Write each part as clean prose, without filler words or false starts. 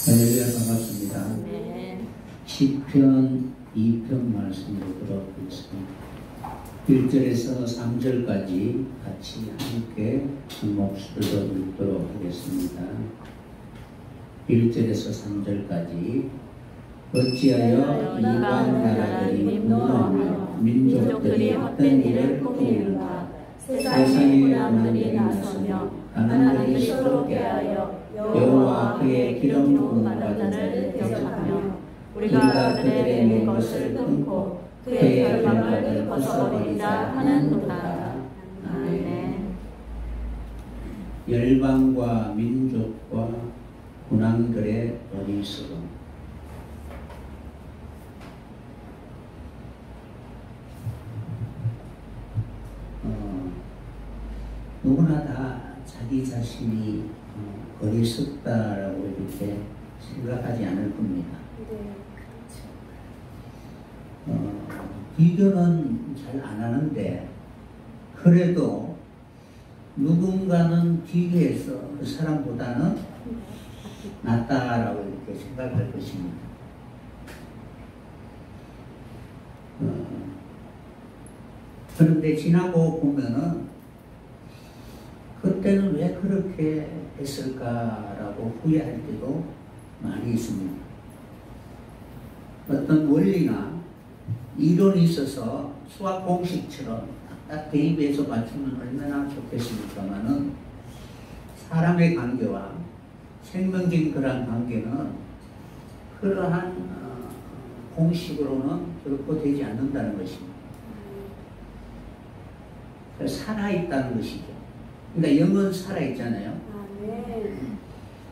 할렐루야, 반갑습니다. 네. 시편 2편 말씀으로 들어보겠습니다. 1절에서 3절까지 같이 함께 목소리로 읽도록 하겠습니다. 1절에서 3절까지 어찌하여 이방 나라들이 분노하며 민족들이 헛된 일을 꾸미는가. 세상의 문화들이 나서며 가난하게 시끄럽게 하여 여호와 그의 기름 부은 받은 자를 대적하며 우리가 그들의 내 것을 끊고 그의 결박을 벗어버리자 하는도다. 아멘. 열방과 민족과 군왕들의 어리석음. 누구나 다 자기 자신이 어리석다라고 이렇게 생각하지 않을 겁니다. 비교는 잘 안 하는데 그래도 누군가는 비교해서 그 사람보다는 낫다라고 이렇게 생각할 것입니다. 그런데 지나고 보면은 그때는 왜 그렇게 했을까라고 후회할 때도 많이 있습니다. 어떤 원리나 이론이 있어서 수학 공식처럼 딱 대입해서 맞추면 얼마나 좋겠습니까마는 사람의 관계와 생명적인 그러한 관계는 그러한 공식으로는 결코 되지 않는다는 것입니다. 살아있다는 것이죠. 그러니까 영은 살아있잖아요.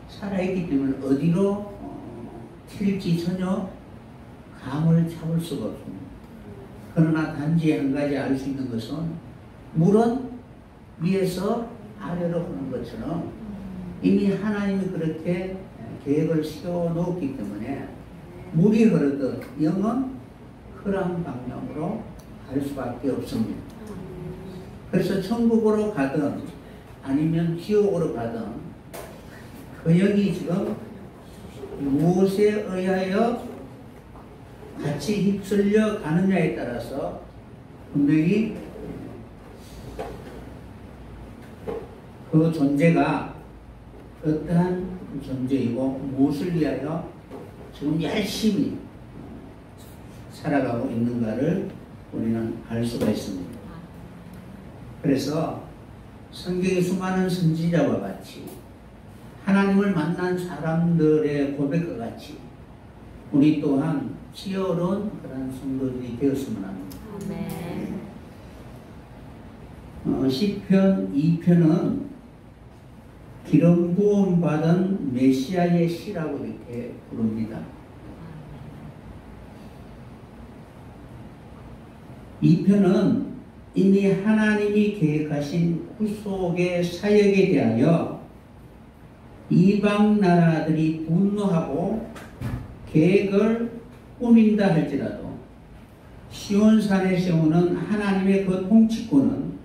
살아있기 때문에 어디로 튈지 전혀 감을 잡을 수가 없습니다. 그러나 단지 한 가지 알 수 있는 것은 물은 위에서 아래로 흐르는 것처럼 이미 하나님이 그렇게 계획을 세워놓았기 때문에 물이 흐르듯 영은 그런 방향으로 갈 수밖에 없습니다. 그래서 천국으로 가든 아니면 지옥으로 가든 그 영이 지금 무엇에 의하여 같이 휩쓸려 가느냐에 따라서 분명히 그 존재가 어떠한 존재이고 무엇을 위하여 지금 열심히 살아가고 있는가를 우리는 알 수가 있습니다. 그래서 성경의 수많은 선지자와 같이 하나님을 만난 사람들의 고백과 같이 우리 또한 치열한 그런 성도들이 되었으면 합니다. 시편 2편은 기름 부음 받은 메시아의 시라고 이렇게 부릅니다. 2편은 이미 하나님이 계획하신 후속의 사역에 대하여 이방 나라들이 분노하고 계획을 꾸민다 할지라도 시온산에 세우는 하나님의 그 통치권은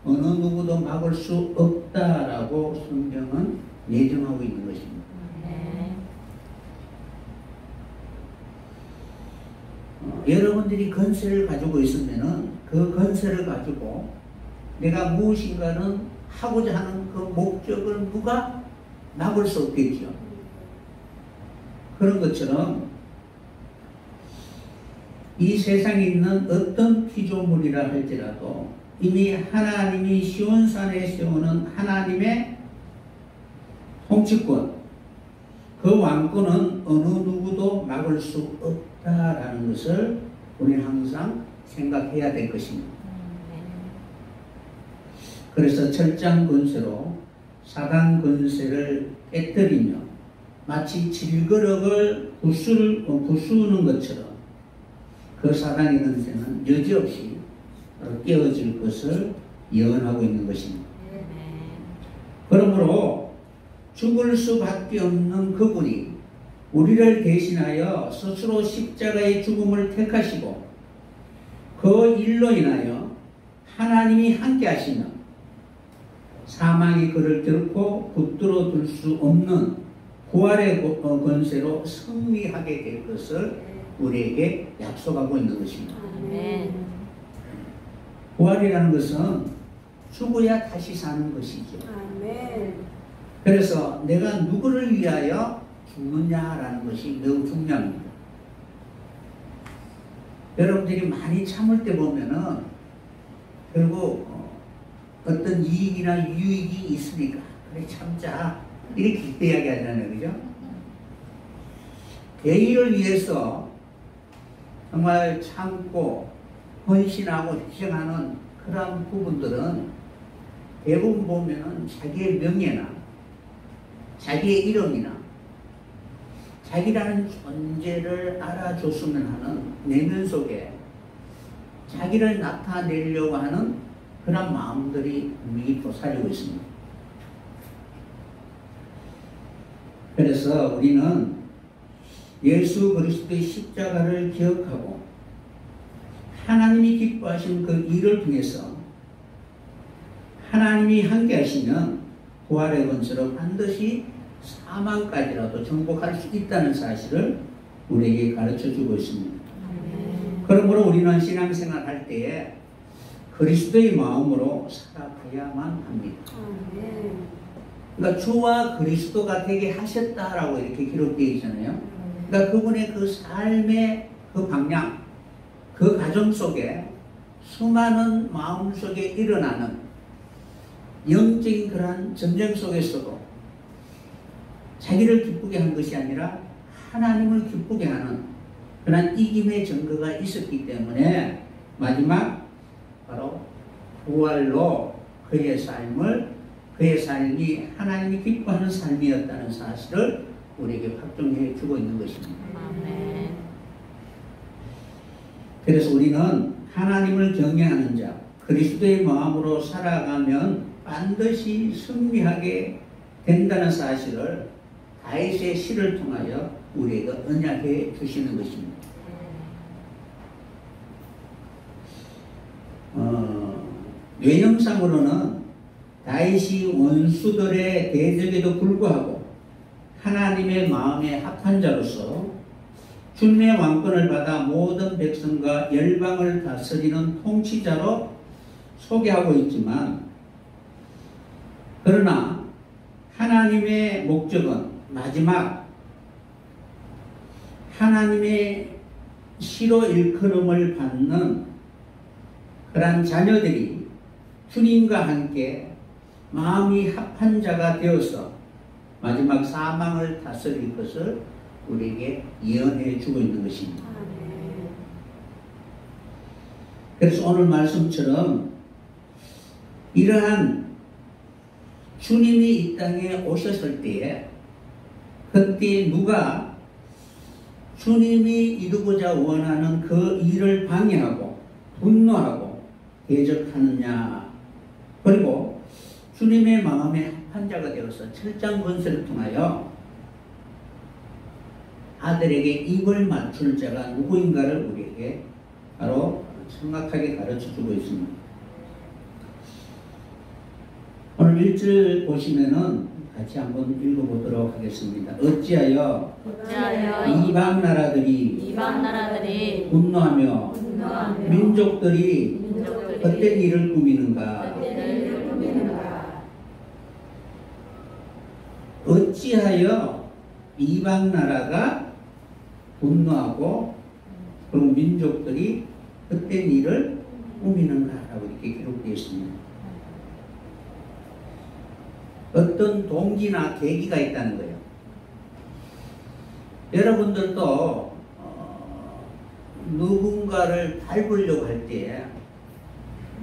어느 누구도 막을 수 없다라고 성경은 예정하고 있는 것입니다. 여러분들이 건설을 가지고 있으면은 그 건설을 가지고 내가 무엇인가는 하고자 하는 그 목적을 누가 막을 수 없겠죠. 그런 것처럼 이 세상에 있는 어떤 피조물이라 할지라도 이미 하나님이 시온산에 세우는 하나님의 통치권, 그 왕권은 어느 누구도 막을 수 없다라는 것을 우리는 항상 생각해야 될 것입니다. 그래서 철장 권세로 사단 권세를 깨뜨리며 마치 질그릇을 부수는 것처럼 그 사단의 권세는 여지없이 깨어질 것을 예언하고 있는 것입니다. 그러므로 죽을 수밖에 없는 그분이 우리를 대신하여 스스로 십자가의 죽음을 택하시고 그 일로 인하여 하나님이 함께 하시면 사망이 그를 결코 붙들어 둘 수 없는 부활의 권세로 승리하게 될 것을 우리에게 약속하고 있는 것입니다. 아멘. 부활이라는 것은 죽어야 다시 사는 것이죠. 아멘. 그래서 내가 누구를 위하여 죽느냐라는 것이 매우 중요합니다. 여러분들이 많이 참을 때 보면은 결국 어떤 이익이나 유익이 있으니까 그래 참자 이렇게 이야기하잖아요. 그죠? 대의를 위해서 정말 참고 헌신하고 희생하는 그런 부분들은 대부분 보면은 자기의 명예나 자기의 이름이나 자기라는 존재를 알아줬으면 하는 내면 속에 자기를 나타내려고 하는 그런 마음들이 분명히 도사리고 있습니다. 그래서 우리는 예수 그리스도의 십자가를 기억하고 하나님이 기뻐하신 그 일을 통해서 하나님이 함께하시면 부활의 권세로 반드시 사망까지라도 정복할 수 있다는 사실을 우리에게 가르쳐주고 있습니다. 그러므로 우리는 신앙생활 할 때에 그리스도의 마음으로 살아가야만 합니다. 그러니까 주와 그리스도가 되게 하셨다라고 이렇게 기록되어 있잖아요. 그러니까 그분의 그 삶의 그 방향, 그 과정 속에 수많은 마음 속에 일어나는 영적인 그러한 전쟁 속에서도 자기를 기쁘게 한 것이 아니라 하나님을 기쁘게 하는 그러한 이김의 증거가 있었기 때문에 마지막 바로 부활로 그의 삶이 하나님이 기뻐하는 삶이었다는 사실을 우리에게 확정해 주고 있는 것입니다. 아멘. 그래서 우리는 하나님을 경외하는 자, 그리스도의 마음으로 살아가면 반드시 승리하게 된다는 사실을 다윗의 시를 통하여 우리에게 언약해 주시는 것입니다. 외형상으로는 다윗이 원수들의 대적에도 불구하고 하나님의 마음에 합한 자로서 주님의 왕권을 받아 모든 백성과 열방을 다스리는 통치자로 소개하고 있지만, 그러나 하나님의 목적은 마지막 하나님의 시로 일컬음을 받는 그러한 자녀들이 주님과 함께 마음이 합한 자가 되어서 마지막 사망을 다스릴 것을 우리에게 예언해 주고 있는 것입니다. 그래서 오늘 말씀처럼 이러한 주님이 이 땅에 오셨을 때에 그때 누가 주님이 이루고자 원하는 그 일을 방해하고 분노하고 대적하느냐, 그리고 주님의 마음에 합한 자가 되어서 철장 권세를 통하여 아들에게 입을 맞출 자가 누구인가를 우리에게 바로 정확하게 가르쳐주고 있습니다. 오늘 1절 보시면은 같이 한번 읽어보도록 하겠습니다. 어찌하여 이방 나라들이 분노하며 민족들이 헛된 일을 꾸미는가? 어찌하여 이방 나라가 분노하고 그리고 민족들이 헛된 일을 꾸미는가라고 이렇게 기록되어 있습니다. 어떤 동기나 계기가 있다는 거예요. 여러분들도 누군가를 밟으려고 할 때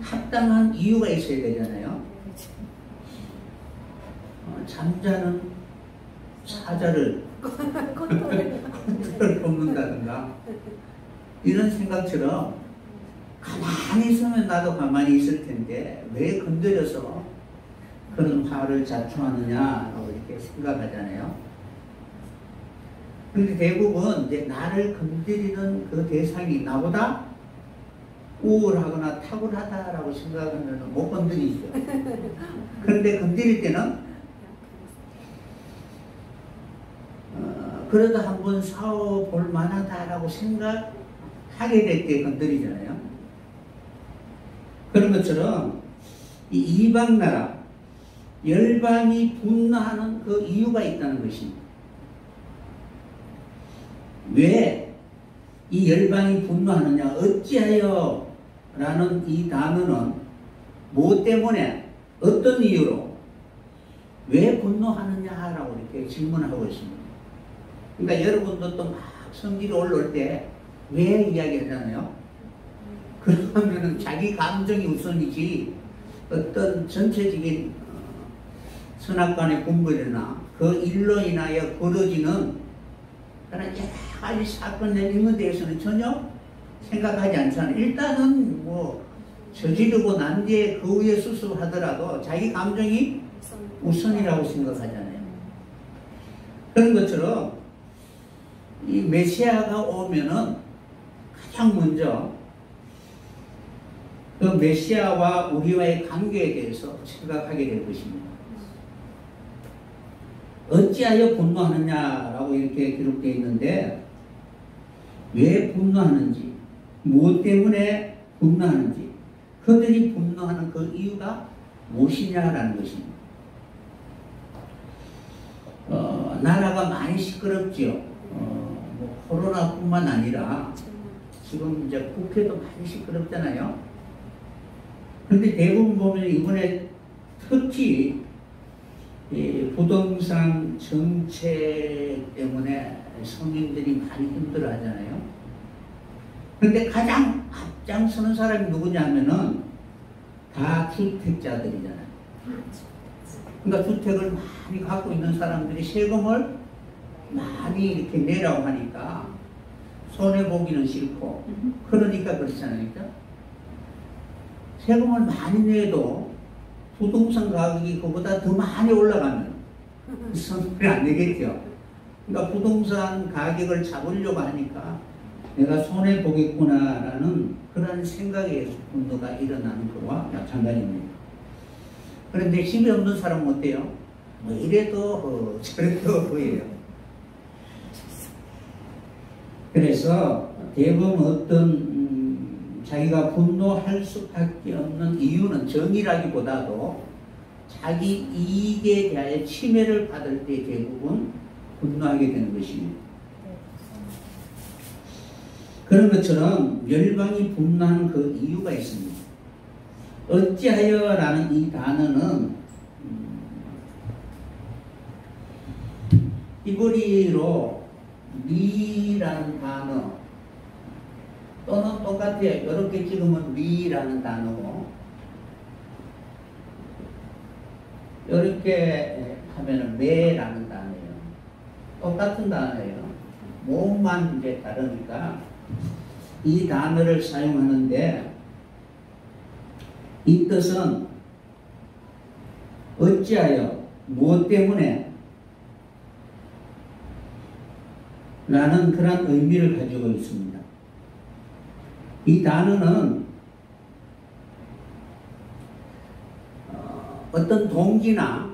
합당한 이유가 있어야 되잖아요. 잠자는 사자를 컨트롤 뽑는다든가 이런 생각처럼 가만히 있으면 나도 가만히 있을 텐데 왜 건드려서 그런 화를 자초하느냐라고 이렇게 생각하잖아요. 그런데 대부분 이제 나를 건드리는 그 대상이 나보다 우월하거나 탁월하다라고 생각하면 못 건드리죠. 그런데 건드릴 때는 그러다 한번 싸워볼 만하다라고 생각하게 될 때 건드리잖아요. 그런 것처럼 이 이방 나라 열방이 분노하는 그 이유가 있다는 것입니다. 왜 이 열방이 분노하느냐? 어찌하여 라는 이 단어는 무엇 때문에 어떤 이유로 왜 분노하느냐라고 이렇게 질문하고 있습니다. 그러니까 여러분도 또 막 성질이 올라올 때 왜 이야기하잖아요. 그러면은 자기 감정이 우선이지 어떤 전체적인 선악관의 분별이나 그 일로 인하여 벌어지는 그런 여러 가지 사건 이런 대해서는 전혀 생각하지 않잖아요. 일단은 뭐 저지르고 난 뒤에 그 위에 수습하더라도 자기 감정이 우선이라고 생각하잖아요. 그런 것처럼 이 메시아가 오면은 가장 먼저 그 메시아와 우리와의 관계에 대해서 생각하게 될 것입니다. 어찌하여 분노하느냐라고 이렇게 기록되어 있는데 왜 분노하는지, 무엇 때문에 분노하는지, 그들이 분노하는 그 이유가 무엇이냐라는 것입니다. 나라가 많이 시끄럽지요. 뭐 코로나뿐만 아니라 지금 이제 국회도 많이 시끄럽잖아요. 그런데 대부분 보면 이번에 특히 이 부동산 정책 때문에 서민들이 많이 힘들어 하잖아요. 그런데 가장 앞장서는 사람이 누구냐면은 다 주택자들이잖아요. 그러니까 주택을 많이 갖고 있는 사람들이 세금을 많이 이렇게 내라고 하니까 손해보기는 싫고, 그러니까 그렇잖아요. 세금을 많이 내도 부동산 가격이 그보다 더 많이 올라가면 선물이 안 되겠죠. 그러니까 부동산 가격을 잡으려고 하니까 내가 손해보겠구나라는 그런 생각에 의해서 분노가 일어나는 거와 마찬가지입니다. 그런데 힘이 없는 사람은 어때요? 뭐 이래도 저래도 그래요. 그래서 대부분 어떤 자기가 분노할 수밖에 없는 이유는 정의라기보다도 자기 이익에 대하여 침해를 받을 때 대부분 분노하게 되는 것입니다. 그런 것처럼 열방이 분노하는 그 이유가 있습니다. 어찌하여 라는 이 단어는 히브리어로 미라는 단어 또는 똑같아요. 이렇게 찍으면 미라는 단어고 이렇게 하면은 매라는 단어예요. 똑같은 단어예요. 모음만 이제 다르니까 이 단어를 사용하는데 이 뜻은 어찌하여 무엇 때문에 라는 그런 의미를 가지고 있습니다. 이 단어는 어떤 동기나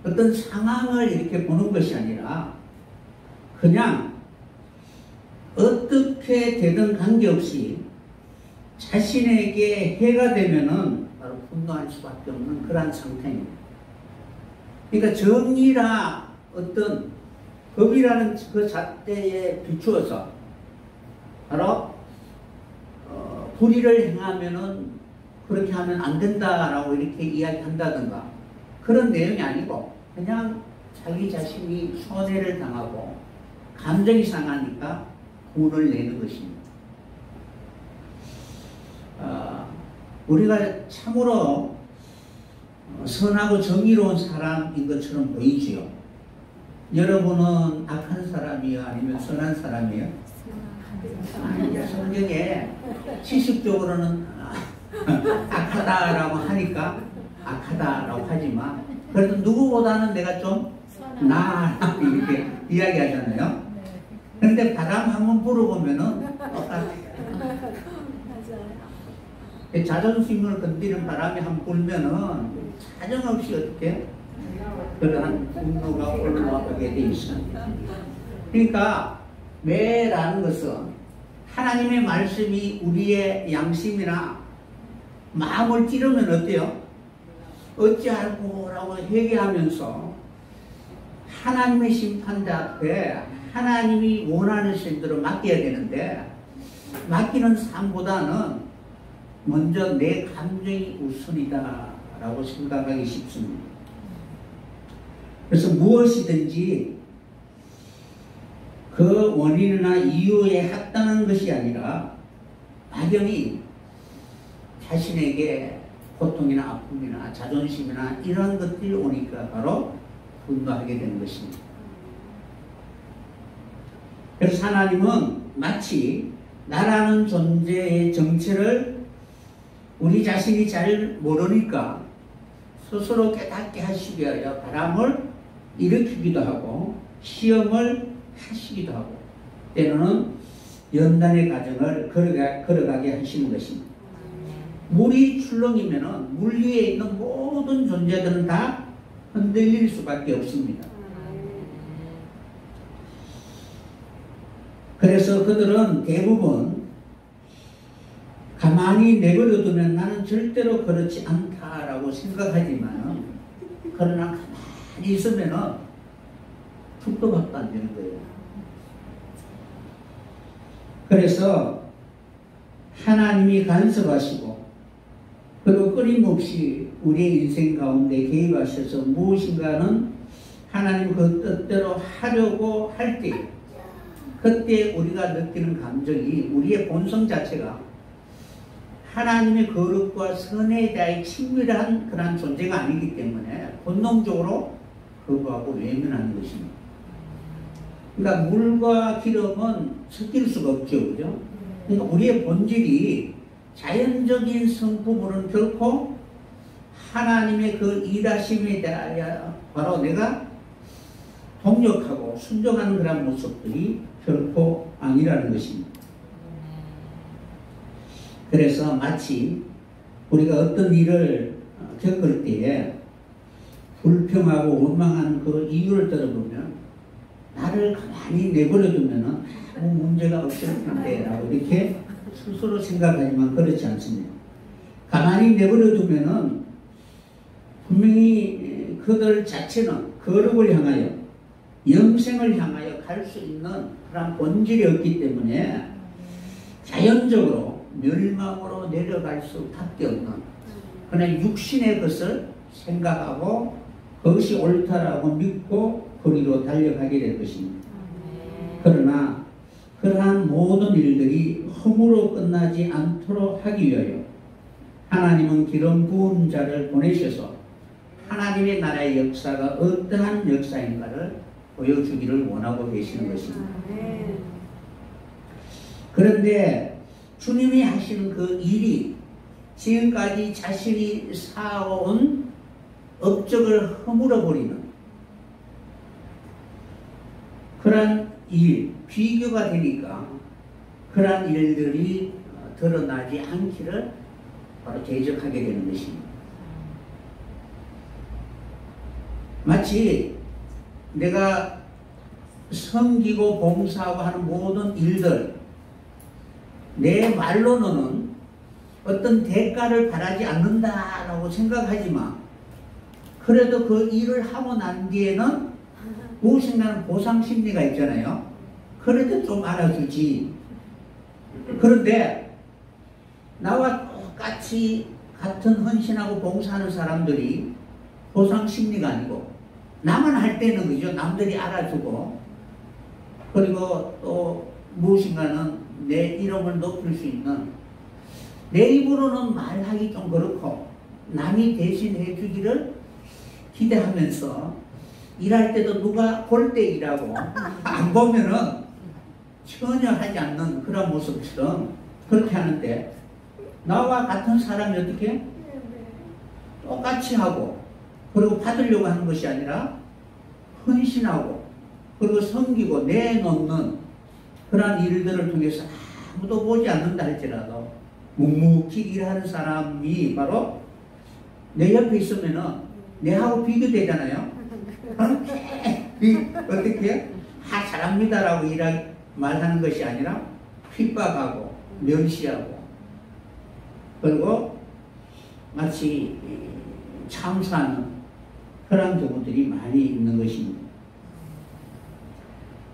어떤 상황을 이렇게 보는 것이 아니라 그냥 어떻게 되든 관계없이 자신에게 해가 되면은 바로 분노할 수밖에 없는 그런 상태입니다. 그러니까 정의라 어떤 법이라는 그 잣대에 비추어서 바로 불의를 행하면은 그렇게 하면 안 된다라고 이렇게 이야기한다든가 그런 내용이 아니고 그냥 자기 자신이 손해를 당하고 감정이 상하니까 혼을 내는 것입니다. 우리가 참으로 선하고 정의로운 사람인 것처럼 보이지요. 여러분은 악한 사람이요? 아니면 선한 사람이요? 아니, 성경에 지식적으로는 악하다라고 하니까 악하다라고 하지만 그래도 누구보다는 내가 좀 나아 이렇게 이야기하잖아요. 그런데 바람 한번 불어보면은 똑같아요. 자존심을 건드리는 바람이 한번 불면은 사정없이 어떻게 그러한 분노가 올라오게 돼 있습니다. 그러니까 매라는 것은 하나님의 말씀이 우리의 양심이나 마음을 찌르면 어때요? 어찌할꼬 라고 회개하면서 하나님의 심판자 앞에 하나님이 원하는 셈대로 맡겨야 되는데, 맡기는 삶보다는 먼저 내 감정이 우선이다 라고 생각하기 쉽습니다. 그래서 무엇이든지 그 원인이나 이유에 합당한 것이 아니라 막연히 자신에게 고통이나 아픔이나 자존심이나 이런 것들이 오니까 바로 분노하게 되는 것입니다. 그래서 하나님은 마치 나라는 존재의 정체를 우리 자신이 잘 모르니까 스스로 깨닫게 하시기 위하여 바람을 일으키기도 하고 시험을 하시기도 하고 때로는 연단의 과정을 걸어가게 하시는 것입니다. 물이 출렁이면 물 위에 있는 모든 존재들은 다 흔들릴 수밖에 없습니다. 그래서 그들은 대부분 가만히 내버려두면 나는 절대로 그렇지 않다라고 생각하지만, 그러나 가만히 있으면 툭도 박도 안 되는 거예요. 그래서 하나님이 간섭하시고 그리고 끊임없이 우리의 인생 가운데 개입하셔서 무엇인가는 하나님 그 뜻대로 하려고 할 때, 그때 우리가 느끼는 감정이 우리의 본성 자체가 하나님의 거룩과 선에 대해 친밀한 그런 존재가 아니기 때문에 본능적으로 거부하고 외면하는 것입니다. 그러니까 물과 기름은 섞일 수가 없죠, 그죠? 그러니까 우리의 본질이 자연적인 성품으로는 결코 하나님의 그 일하심에 대하여 바로 내가 동력하고 순종하는 그런 모습들이 결코 아니라는 것입니다. 그래서 마치 우리가 어떤 일을 겪을 때에 불평하고 원망하는 그 이유를 들어보면 나를 가만히 내버려두면 아무 문제가 없을 텐데 라고 이렇게 스스로 생각하지만 그렇지 않습니다. 가만히 내버려두면 분명히 그들 자체는 거룩을 향하여 영생을 향하여 갈 수 있는 그런 본질이 없기 때문에 자연적으로 멸망으로 내려갈 수밖에 없는 그런 육신의 것을 생각하고 그것이 옳다라고 믿고 거리로 달려가게 될 것입니다. 그러나 그러한 모든 일들이 허무로 끝나지 않도록 하기 위하여 하나님은 기름 부은 자를 보내셔서 하나님의 나라의 역사가 어떠한 역사인가를 보여주기를 원하고 계시는 것입니다. 그런데 주님이 하시는 그 일이 지금까지 자신이 쌓아온 업적을 허물어버리는 그러한 일, 비교가 되니까 그러한 일들이 드러나지 않기를 바로 대적하게 되는 것입니다. 마치 내가 섬기고 봉사하고 하는 모든 일들, 내 말로는 어떤 대가를 바라지 않는다라고 생각하지만 그래도 그 일을 하고 난 뒤에는 무엇인가는 보상 심리가 있잖아요. 그래도 좀 알아주지. 그런데 나와 똑같이 같은 헌신하고 봉사하는 사람들이 보상 심리가 아니고 나만 할 때는 그죠. 남들이 알아주고 그리고 또 무엇인가는 내 이름을 높일 수 있는 내 입으로는 말하기 좀 그렇고 남이 대신해 주기를 기대하면서 일할 때도 누가 볼 때 일하고 안 보면은 전혀 하지 않는 그런 모습처럼 그렇게 하는데 나와 같은 사람이 어떻게 똑같이 하고 그리고 받으려고 하는 것이 아니라 헌신하고 그리고 섬기고 내놓는 그런 일들을 통해서 아무도 보지 않는다 할지라도 묵묵히 일하는 사람이 바로 내 옆에 있으면은 내하고 비교되잖아요. 어떻게 잘 잘합니다라고 말하는 것이 아니라 핍박하고 멸시하고 그리고 마치 참사하는 그런 경우들이 많이 있는 것입니다.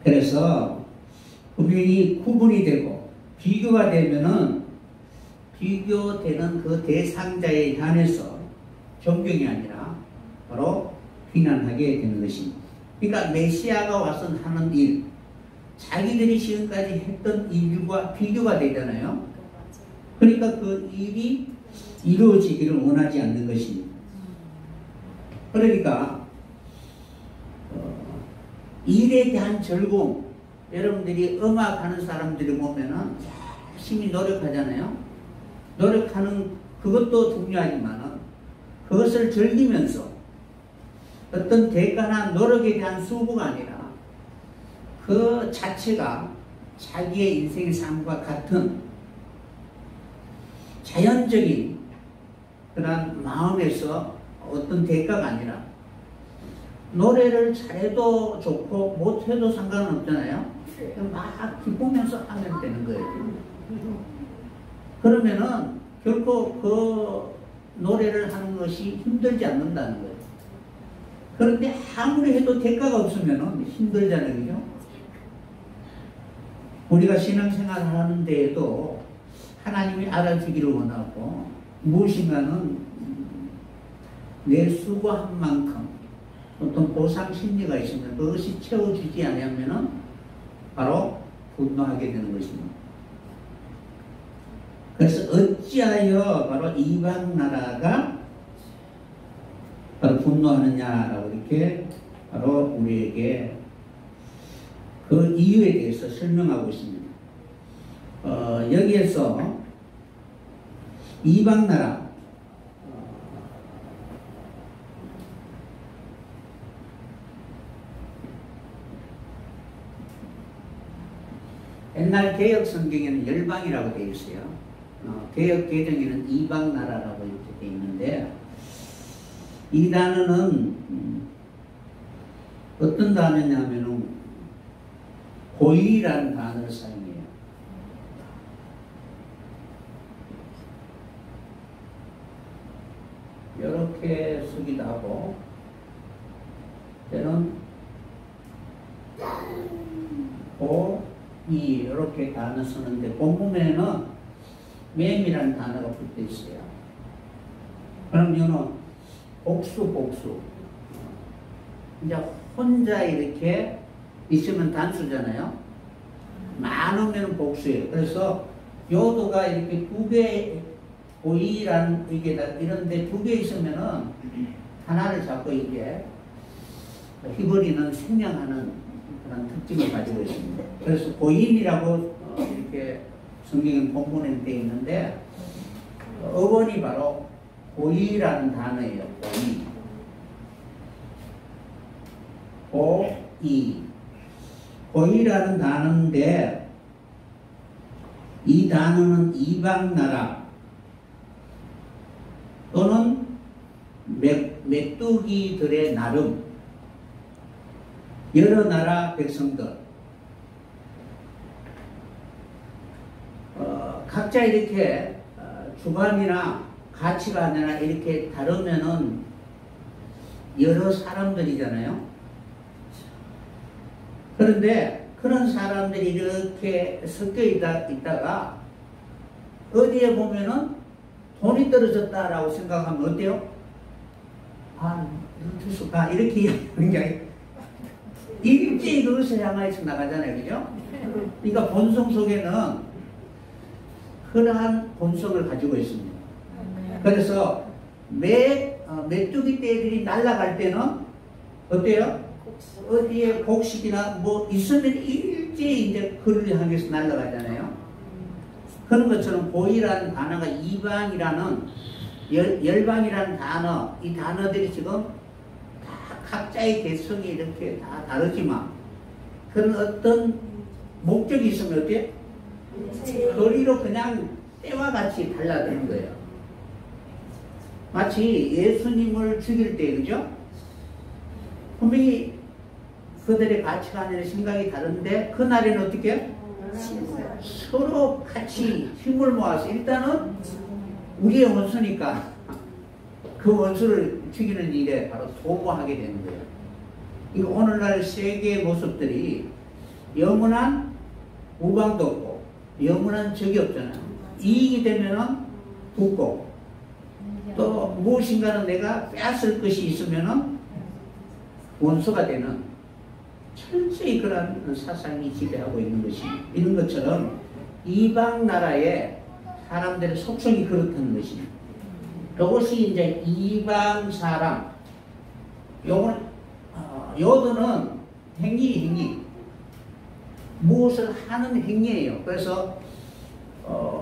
그래서 분명히 구분이 되고 비교가 되면은 비교되는 그 대상자에 한해서 존경이 아니라 바로 비난하게 되는 것입니다. 그러니까 메시아가 와서 하는 일, 자기들이 지금까지 했던 일과 비교가 되잖아요. 그러니까 그 일이 이루어지기를 원하지 않는 것입니다. 그러니까 일에 대한 즐거움, 여러분들이 음악하는 사람들이 보면은 열심히 노력하잖아요. 노력하는 그것도 중요하지만 그것을 즐기면서 어떤 대가나 노력에 대한 수고가 아니라 그 자체가 자기의 인생의 삶과 같은 자연적인 그런 마음에서 어떤 대가가 아니라 노래를 잘해도 좋고 못해도 상관은 없잖아요. 막 기쁘면서 하면 되는 거예요. 그러면은 결코 그 노래를 하는 것이 힘들지 않는다는 거예요. 그런데 아무리 해도 대가가 없으면 힘들잖아요. 그죠? 우리가 신앙생활을 하는 데에도 하나님이 알아주기를 원하고 무엇인가는 내 수고한 만큼 어떤 보상 심리가 있으면 그것이 채워주지 않으면 바로 분노하게 되는 것입니다. 그래서 어찌하여 바로 이방 나라가 바로 분노하느냐라고 이렇게 바로 우리에게 그 이유에 대해서 설명하고 있습니다. 여기에서 이방 나라 옛날 개혁 성경에는 열방이라고 되어 있어요. 개혁 개정에는 이방 나라라고 이렇게 되어 있는데 이 단어는 어떤 단어냐면은 고의라는 단어를 사용해요. 이렇게 쓰기도 하고 때는 고의 이렇게 단어 쓰는데 본문에는 맴이라는 단어가 붙어 있어요. 그러면은 복수 이제 혼자 이렇게 있으면 단수잖아요. 많으면 복수예요. 그래서 요도가 이렇게 두 개, 고의라는 이게 이런데 두 개 있으면은 하나를 잡고 이게 히브리는 생명하는 그런 특징을 가지고 있습니다. 그래서 고인이라고 이렇게 성경 본문에 되어 있는데 어원이 바로 고의라는 단어예요. 고의라는 단어인데 이 단어는 이방나라 또는 메뚜기들의 나름 여러 나라 백성들 각자 이렇게 주관이나 가치관이나 이렇게 다르면은 여러 사람들이잖아요. 그런데 그런 사람들이 이렇게 섞여 있다가 어디에 보면은 돈이 떨어졌다라고 생각하면 어때요? 아, 이거 줄까? 이렇게 이야기하는 게 아니라 일제히 그것을 향해서 나가잖아요. 그죠? 그러니까 본성 속에는 그러한 본성을 가지고 있습니다. 그래서 메뚜기 떼들이 날아갈 때는 어때요? 어디에 곡식이나 뭐 있으면 일제히 이제 그를 향해서 날아가잖아요. 그런 것처럼 고의라는 단어가 이방이라는 열방이라는 단어, 이 단어들이 지금 다 각자의 개성이 이렇게 다 다르지만 그런 어떤 목적이 있으면 어때요? 거리로 그냥 때와 같이 달라드는 거예요. 마치 예수님을 죽일 때, 그죠? 분명히 그들의 가치관이나 생각이 다른데 그날에는 어떻게? 서로 같이 힘을 모아서 일단은 우리의 원수니까 그 원수를 죽이는 일에 바로 도모하게 되는 거예요. 이거 오늘날 세계의 모습들이 영원한 우방도 없고 영원한 적이 없잖아요. 이익이 되면은 붙고 또 무엇인가는 내가 빼앗을 것이 있으면은 원수가 되는 철저히 그런 사상이 지배하고 있는 것이 이런 것처럼 이방 나라의 사람들의 속성이 그렇다는 것입니다. 이것이 이제 이방 사람, 요도는 행위, 무엇을 하는 행위예요. 그래서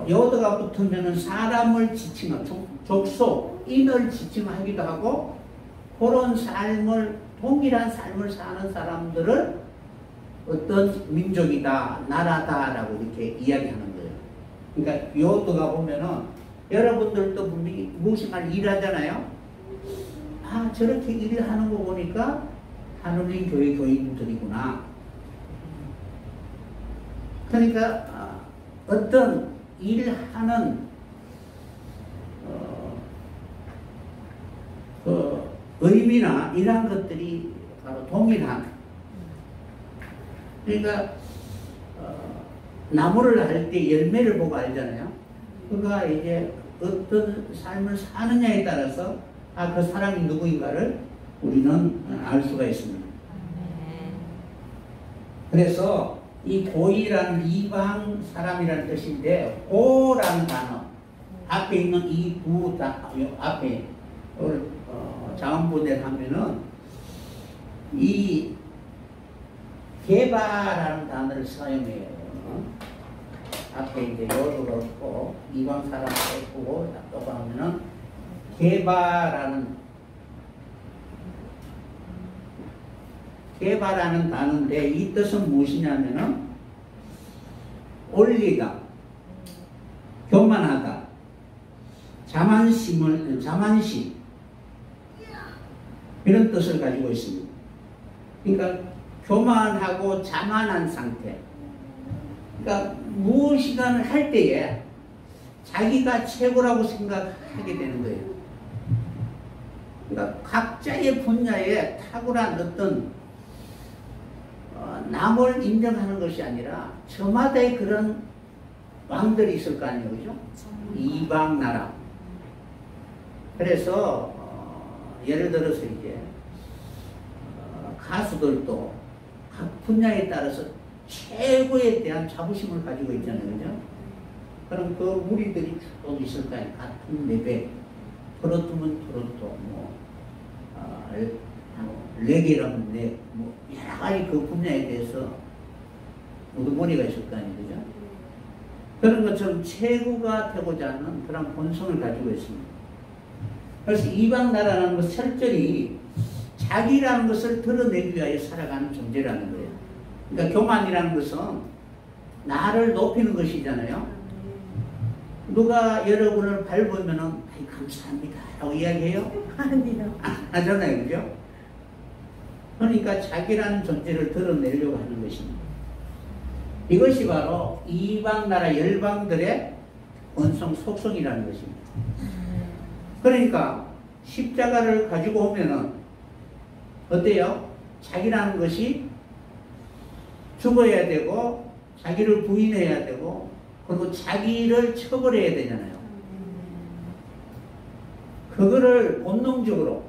요도가 붙으면은 사람을 지칭하고 족속, 인을 지칭하기도 하고 그런 삶을 동일한 삶을 사는 사람들을 어떤 민족이다, 나라다라고 이렇게 이야기하는 거예요. 그러니까 요도가 보면은 여러분들도 분명히 무엇인가를 일하잖아요. 아, 저렇게 일을 하는 거 보니까 하느님 교회 교인들이구나. 그러니까 어떤 일을 하는 그 의미나 이러한 것들이 바로 동일한. 그러니까 나무를 할 때 열매를 보고 알잖아요. 그가 이제 어떤 삶을 사느냐에 따라서 그 사람이 누구인가를 우리는 알 수가 있습니다. 그래서 이 고이라는 이방 사람이라는 뜻인데 고라는 단어 앞에 있는 이 구 앞에 자원분해를 하면은 이 개바라는 단어를 사용해요. 앞에 이제 요도가 없고 이방 사람 없고 또 하면은 개바라는 단어인데 이 뜻은 무엇이냐면은 올리다, 교만하다, 자만심 이런 뜻을 가지고 있습니다. 그러니까 교만하고 자만한 상태. 그러니까 무엇이간을 할 때에 자기가 최고라고 생각하게 되는 거예요. 그러니까 각자의 분야에 탁월한 어떤 남을 인정하는 것이 아니라 저마다의 그런 왕들이 있을 거 아니에요, 그죠? 이방 나라. 그래서 예를 들어서 이제 가수들도 각 분야에 따라서 최고에 대한 자부심을 가지고 있잖아요, 그죠? 그럼 그 무리들이 쭉 있을 거 아니에요. 같은 레벨, 트로트면 트로트, 레게라면 렉, 여러 가지 그 분야에 대해서 우두머리가 있을 거 아니에요, 그죠? 그런 것처럼 최고가 되고자 하는 그런 본성을 가지고 있습니다. 그래서 이방 나라라는 것은 철저히 자기라는 것을 드러내기 위하여 살아가는 존재라는 거예요. 그러니까 교만이라는 것은 나를 높이는 것이잖아요. 누가 여러분을 밟으면은 감사합니다 라고 이야기해요? 아니요. 하잖아요, 그죠? 그러니까 자기라는 존재를 드러내려고 하는 것입니다. 이것이 바로 이방 나라 열방들의 본성 속성이라는 것입니다. 그러니까 십자가를 가지고 오면은 어때요? 자기라는 것이 죽어야 되고 자기를 부인해야 되고 그리고 자기를 처벌해야 되잖아요. 그거를 본능적으로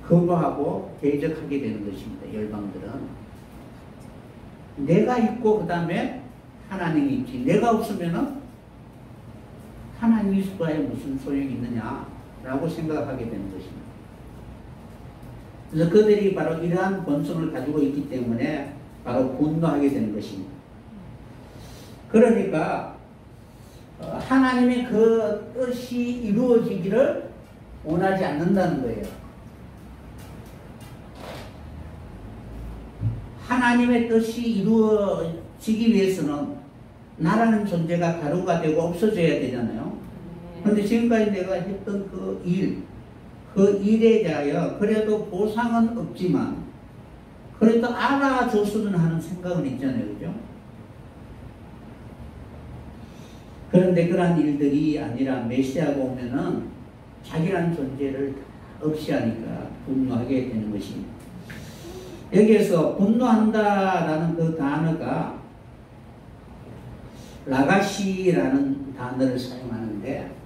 거부하고 대적하게 되는 것입니다. 열방들은 내가 있고 그 다음에 하나님이 있지 내가 없으면은 하나님이 있어야 무슨 소용이 있느냐라고 생각하게 되는 것입니다. 그래서 그들이 바로 이러한 본성을 가지고 있기 때문에 바로 분노하게 되는 것입니다. 그러니까 하나님의 그 뜻이 이루어지기를 원하지 않는다는 거예요. 하나님의 뜻이 이루어지기 위해서는 나라는 존재가 가루가 되고 없어져야 되잖아요. 그런데 지금까지 내가 했던 그 일, 그 일에 대하여 그래도 보상은 없지만 그래도 알아줬으면 하는 생각은 있잖아요. 그죠? 그런데 그러한 일들이 아니라 메시아가 오면은 자기란 존재를 없이 하니까 분노하게 되는 것입니다. 여기에서 분노한다라는 그 단어가 라가시라는 단어를 사용하는데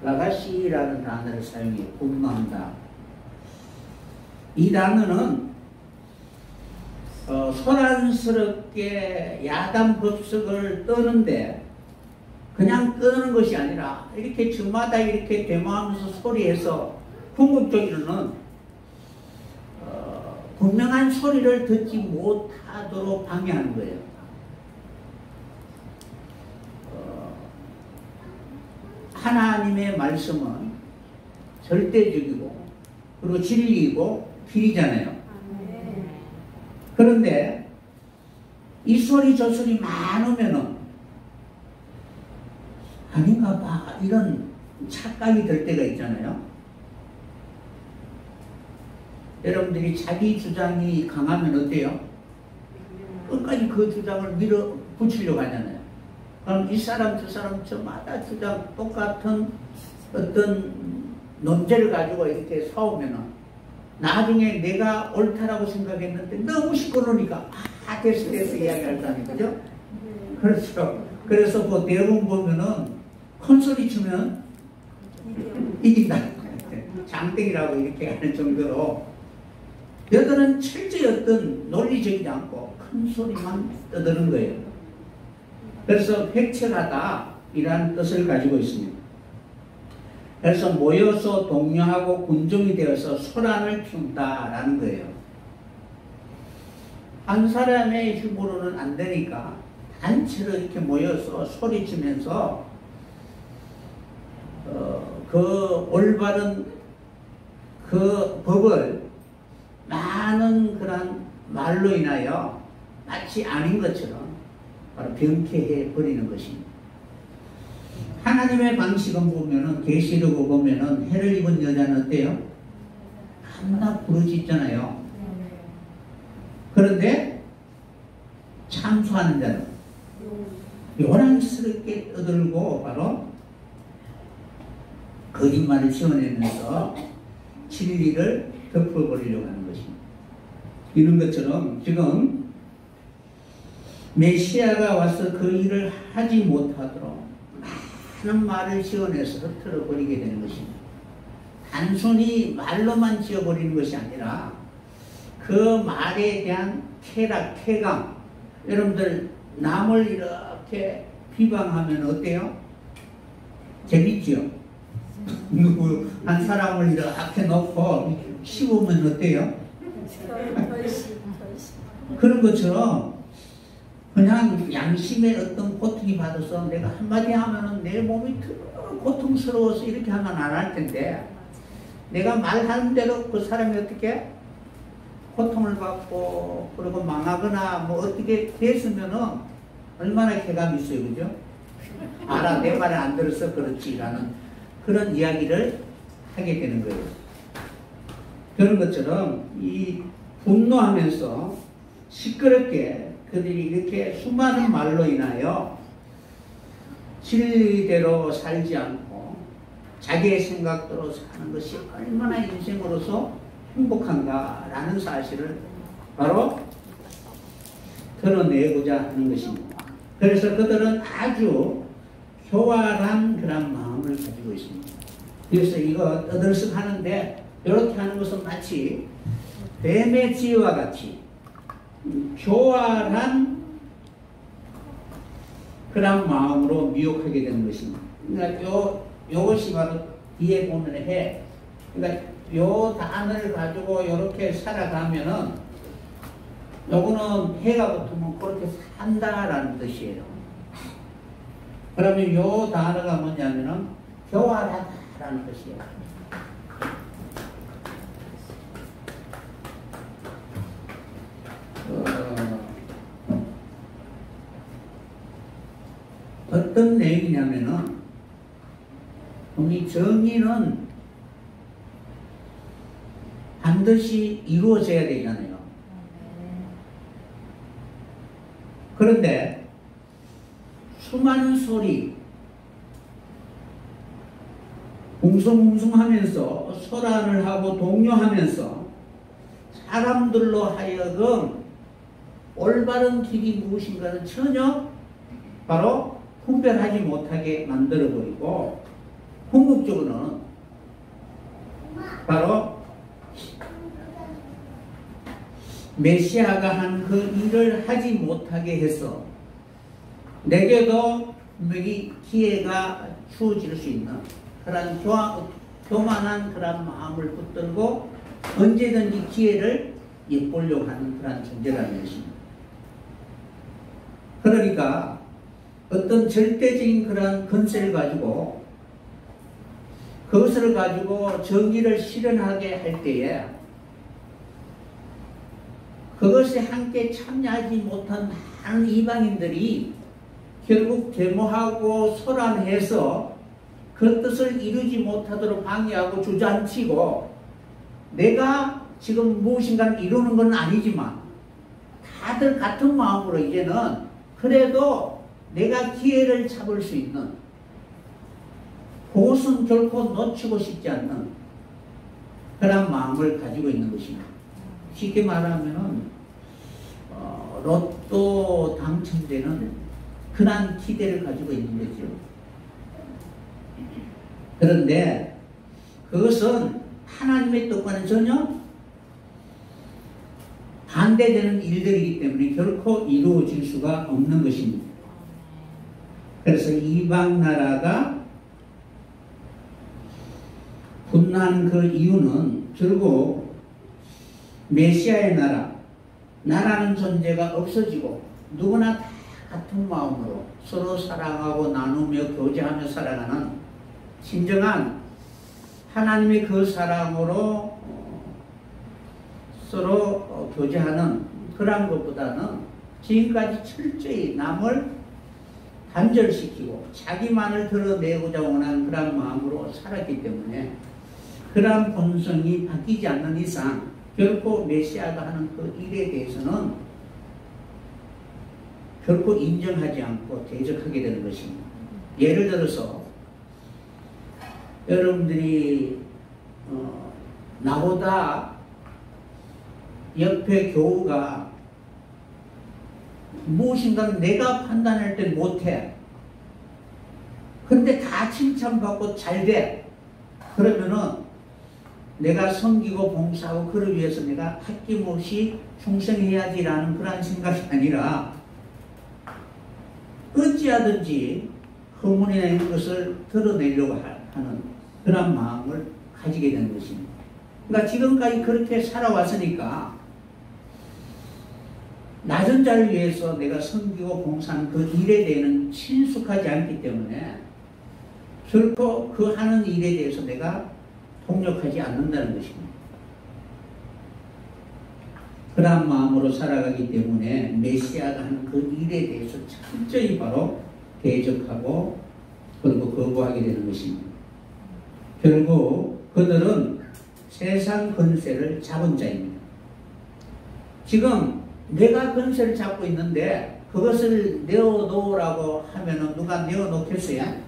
라가시라는 단어를 사용해 분노한다. 이 단어는 소란스럽게 야단 법석을 떠는데 그냥 떠는 것이 아니라 이렇게 저마다 이렇게 대모하면서 소리해서 궁극적으로는 분명한 소리를 듣지 못하도록 방해하는 거예요. 하나님의 말씀은 절대적이고 그리고 진리이고 길이잖아요. 그런데 이 소리 저 소리 많으면은 아닌가 봐 이런 착각이 들 때가 있잖아요. 여러분들이 자기 주장이 강하면 어때요? 끝까지 그 주장을 밀어붙이려고 하잖아요. 그럼 이 사람 저 사람 저마다 주장 똑같은 어떤 논제를 가지고 이렇게 싸우면은 나중에 내가 옳다라고 생각했는데 너무 시끄러우니까 됐어 이야기할 거 아니에요. 그죠? 그렇죠. 그래서 뭐 대부분 보면은 큰 소리 치면 이긴다. 장땡이라고 이렇게 하는 정도로 여들은 철저히 어떤 논리적이지 않고 큰 소리만 떠드는 거예요. 그래서 획책하다 이란 뜻을 가지고 있습니다. 그래서 모여서 동료하고 군중이 되어서 소란을 피운다라는 거예요. 한 사람의 힘으로는 안 되니까 단체로 이렇게 모여서 소리치면서 그 올바른 그 법을 많은 그런 말로 인하여 마치 아닌 것처럼 바로 병쾌해 버리는 것입니다. 하나님의 방식은 보면은 계시록을 보면은 해를 입은 여자는 어때요? 한나 부르짖잖아요. 그런데 참수하는 자는 요란스럽게 떠들고 바로 거짓말을 지어내면서 진리를 덮어버리려고 하는 것입니다. 이런 것처럼 지금 메시아가 와서 그 일을 하지 못하도록 많은 말을 지어내서 흩어버리게 되는 것입니다. 단순히 말로만 지어버리는 것이 아니라 그 말에 대한 쾌감, 여러분들 남을 이렇게 비방하면 어때요? 재밌죠? 누구 한 사람을 이렇게 놓고 씹으면 어때요? 그런 것처럼 그냥 양심의 어떤 고통이 받아서 내가 한마디 하면은 내 몸이 고통스러워서 이렇게 하면 안 할 텐데 내가 말하는 대로 그 사람이 어떻게 고통을 받고 그리고 망하거나 뭐 어떻게 됐으면은 얼마나 쾌감이 있어요. 그죠? 알아, 내 말을 안 들어서 그렇지라는 그런 이야기를 하게 되는 거예요. 그런 것처럼 이 분노하면서 시끄럽게 그들이 이렇게 수많은 말로 인하여 진리대로 살지 않고 자기의 생각대로 사는 것이 얼마나 인생으로서 행복한가라는 사실을 바로 드러내고자 하는 것입니다. 그래서 그들은 아주 교활한 그런 마음을 가지고 있습니다. 그래서 이거 떠들썩 하는데 이렇게 하는 것은 마치 뱀의 지혜와 같이 교활한 그런 마음으로 미혹하게 되는 것입니다. 그러니까 요것이 바로 뒤에 보면 해. 그러니까 요 단어를 가지고 이렇게 살아가면은 요거는 해가 붙으면 그렇게 산다라는 뜻이에요. 그러면 요 단어가 뭐냐면은 교활하다라는 뜻이에요. 이 정의는 반드시 이루어져야 되잖아요. 그런데 수많은 소리, 웅성웅성하면서 소란을 하고 동요하면서 사람들로 하여금 올바른 길이 무엇인가를 전혀 바로 분별하지 못하게 만들어버리고, 궁극적으로는 바로 메시아가 한 그 일을 하지 못하게 해서 내게도 분명히 기회가 주어질 수 있는 그런 교만한 그런 마음을 붙들고 언제든지 기회를 엿보려고 하는 그런 존재라는 것입니다. 그러니까 어떤 절대적인 그런 건세를 가지고 그것을 가지고 정의를 실현하게 할 때에 그것에 함께 참여하지 못한 많은 이방인들이 결국 데모하고 소란해서 그 뜻을 이루지 못하도록 방해하고 주저앉히고, 내가 지금 무엇인가를 이루는 건 아니지만 다들 같은 마음으로 이제는 그래도 내가 기회를 잡을 수 있는, 그것은 결코 놓치고 싶지 않는 그런 마음을 가지고 있는 것입니다. 쉽게 말하면 로또 당첨되는 그런 기대를 가지고 있는 거죠. 그런데 그것은 하나님의 뜻과는 전혀 반대되는 일들이기 때문에 결코 이루어질 수가 없는 것입니다. 그래서 이방 나라가 분노한 그 이유는 결국 메시아의 나라는 존재가 없어지고 누구나 다 같은 마음으로 서로 사랑하고 나누며 교제하며 살아가는 진정한 하나님의 그 사랑으로 서로 교제하는 그런 것보다는 지금까지 철저히 남을 단절시키고 자기만을 드러내고자 원하는 그런 마음으로 살았기 때문에 그런 본성이 바뀌지 않는 이상 결코 메시아가 하는 그 일에 대해서는 결코 인정하지 않고 대적하게 되는 것입니다. 예를 들어서 여러분들이 나보다 옆에 교우가 무엇인가를 내가 판단할 때 못해. 근데 다 칭찬받고 잘 돼. 그러면은 내가 섬기고 봉사하고 그를 위해서 내가 아낌없이 충성해야지라는 그런 생각이 아니라 어찌하든지 허물이나 이런 것을 드러내려고 하는 그런 마음을 가지게 되는 것입니다. 그러니까 지금까지 그렇게 살아왔으니까 낮은 자를 위해서 내가 섬기고 봉사하는 그 일에 대해서는 친숙하지 않기 때문에 결코 그 하는 일에 대해서 내가 동력하지 않는다는 것입니다. 그러한 마음으로 살아가기 때문에 메시아가 하는 그 일에 대해서 철저히 바로 대적하고 그리고 거부하게 되는 것입니다. 결국 그들은 세상 권세를 잡은 자입니다. 지금 내가 권세를 잡고 있는데 그것을 내어놓으라고 하면은 누가 내어놓겠어요?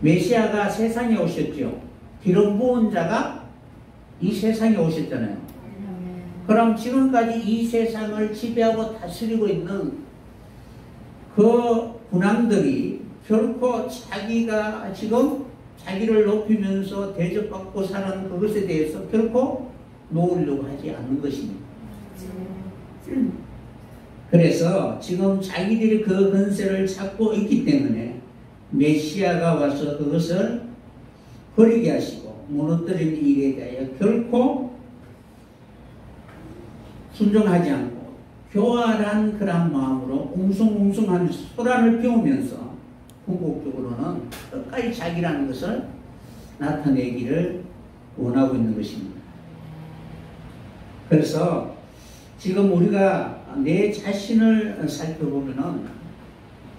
메시아가 세상에 오셨죠. 기름 부은 자가 이 세상에 오셨잖아요. 그럼 지금까지 이 세상을 지배하고 다스리고 있는 그 군왕들이 결코 자기가 지금 자기를 높이면서 대접받고 사는 그것에 대해서 결코 놓으려고 하지 않는 것입니다. 그래서 지금 자기들이 그 권세를 찾고 있기 때문에 메시아가 와서 그것을 버리게 하시고 무너뜨리는 일에 대하여 결코 순종하지 않고 교활한 그런 마음으로 웅성웅성한 소란을 피우면서 궁극적으로는 끝까지 자기라는 것을 나타내기를 원하고 있는 것입니다. 그래서 지금 우리가 내 자신을 살펴보면은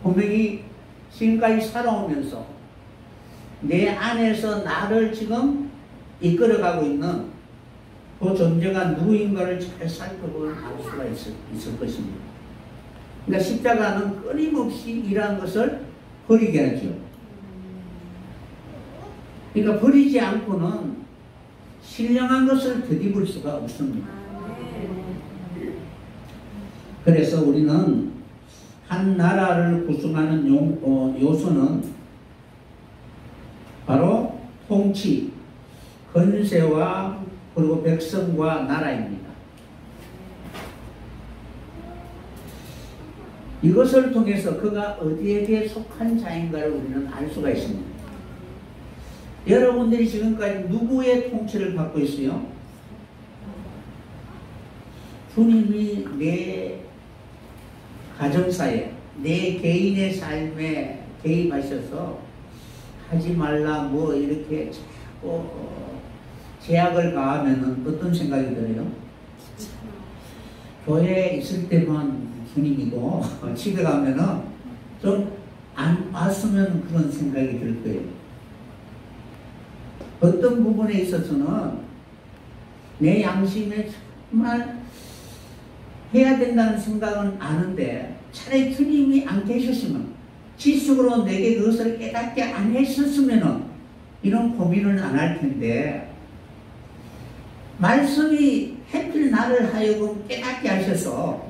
분명히 지금까지 살아오면서 내 안에서 나를 지금 이끌어가고 있는 그 존재가 누구인가를 잘 살펴볼 수가 있을 것입니다. 그러니까 십자가는 끊임없이 이러한 것을 버리게 하죠. 그러니까 버리지 않고는 신령한 것을 되짚을 수가 없습니다. 그래서 우리는 한 나라를 구성하는 요소는 바로 통치, 권세와 그리고 백성과 나라입니다. 이것을 통해서 그가 어디에게 속한 자인가를 우리는 알 수가 있습니다. 여러분들이 지금까지 누구의 통치를 받고 있어요? 주님이 내 가정사에, 내 개인의 삶에 개입하셔서 하지 말라 뭐 이렇게 자꾸 제약을 가하면은 어떤 생각이 들어요? 교회에 있을 때만 주님이고 집에 가면은 좀 안 왔으면 그런 생각이 들 거예요. 어떤 부분에 있어서는 내 양심에 정말 해야 된다는 생각은 아는데 차라리 주님이 안 계셨으면, 지식으로 내게 그것을 깨닫게 안 했었으면 이런 고민을 안 할 텐데, 말씀이 하필 나를 하여금 깨닫게 하셔서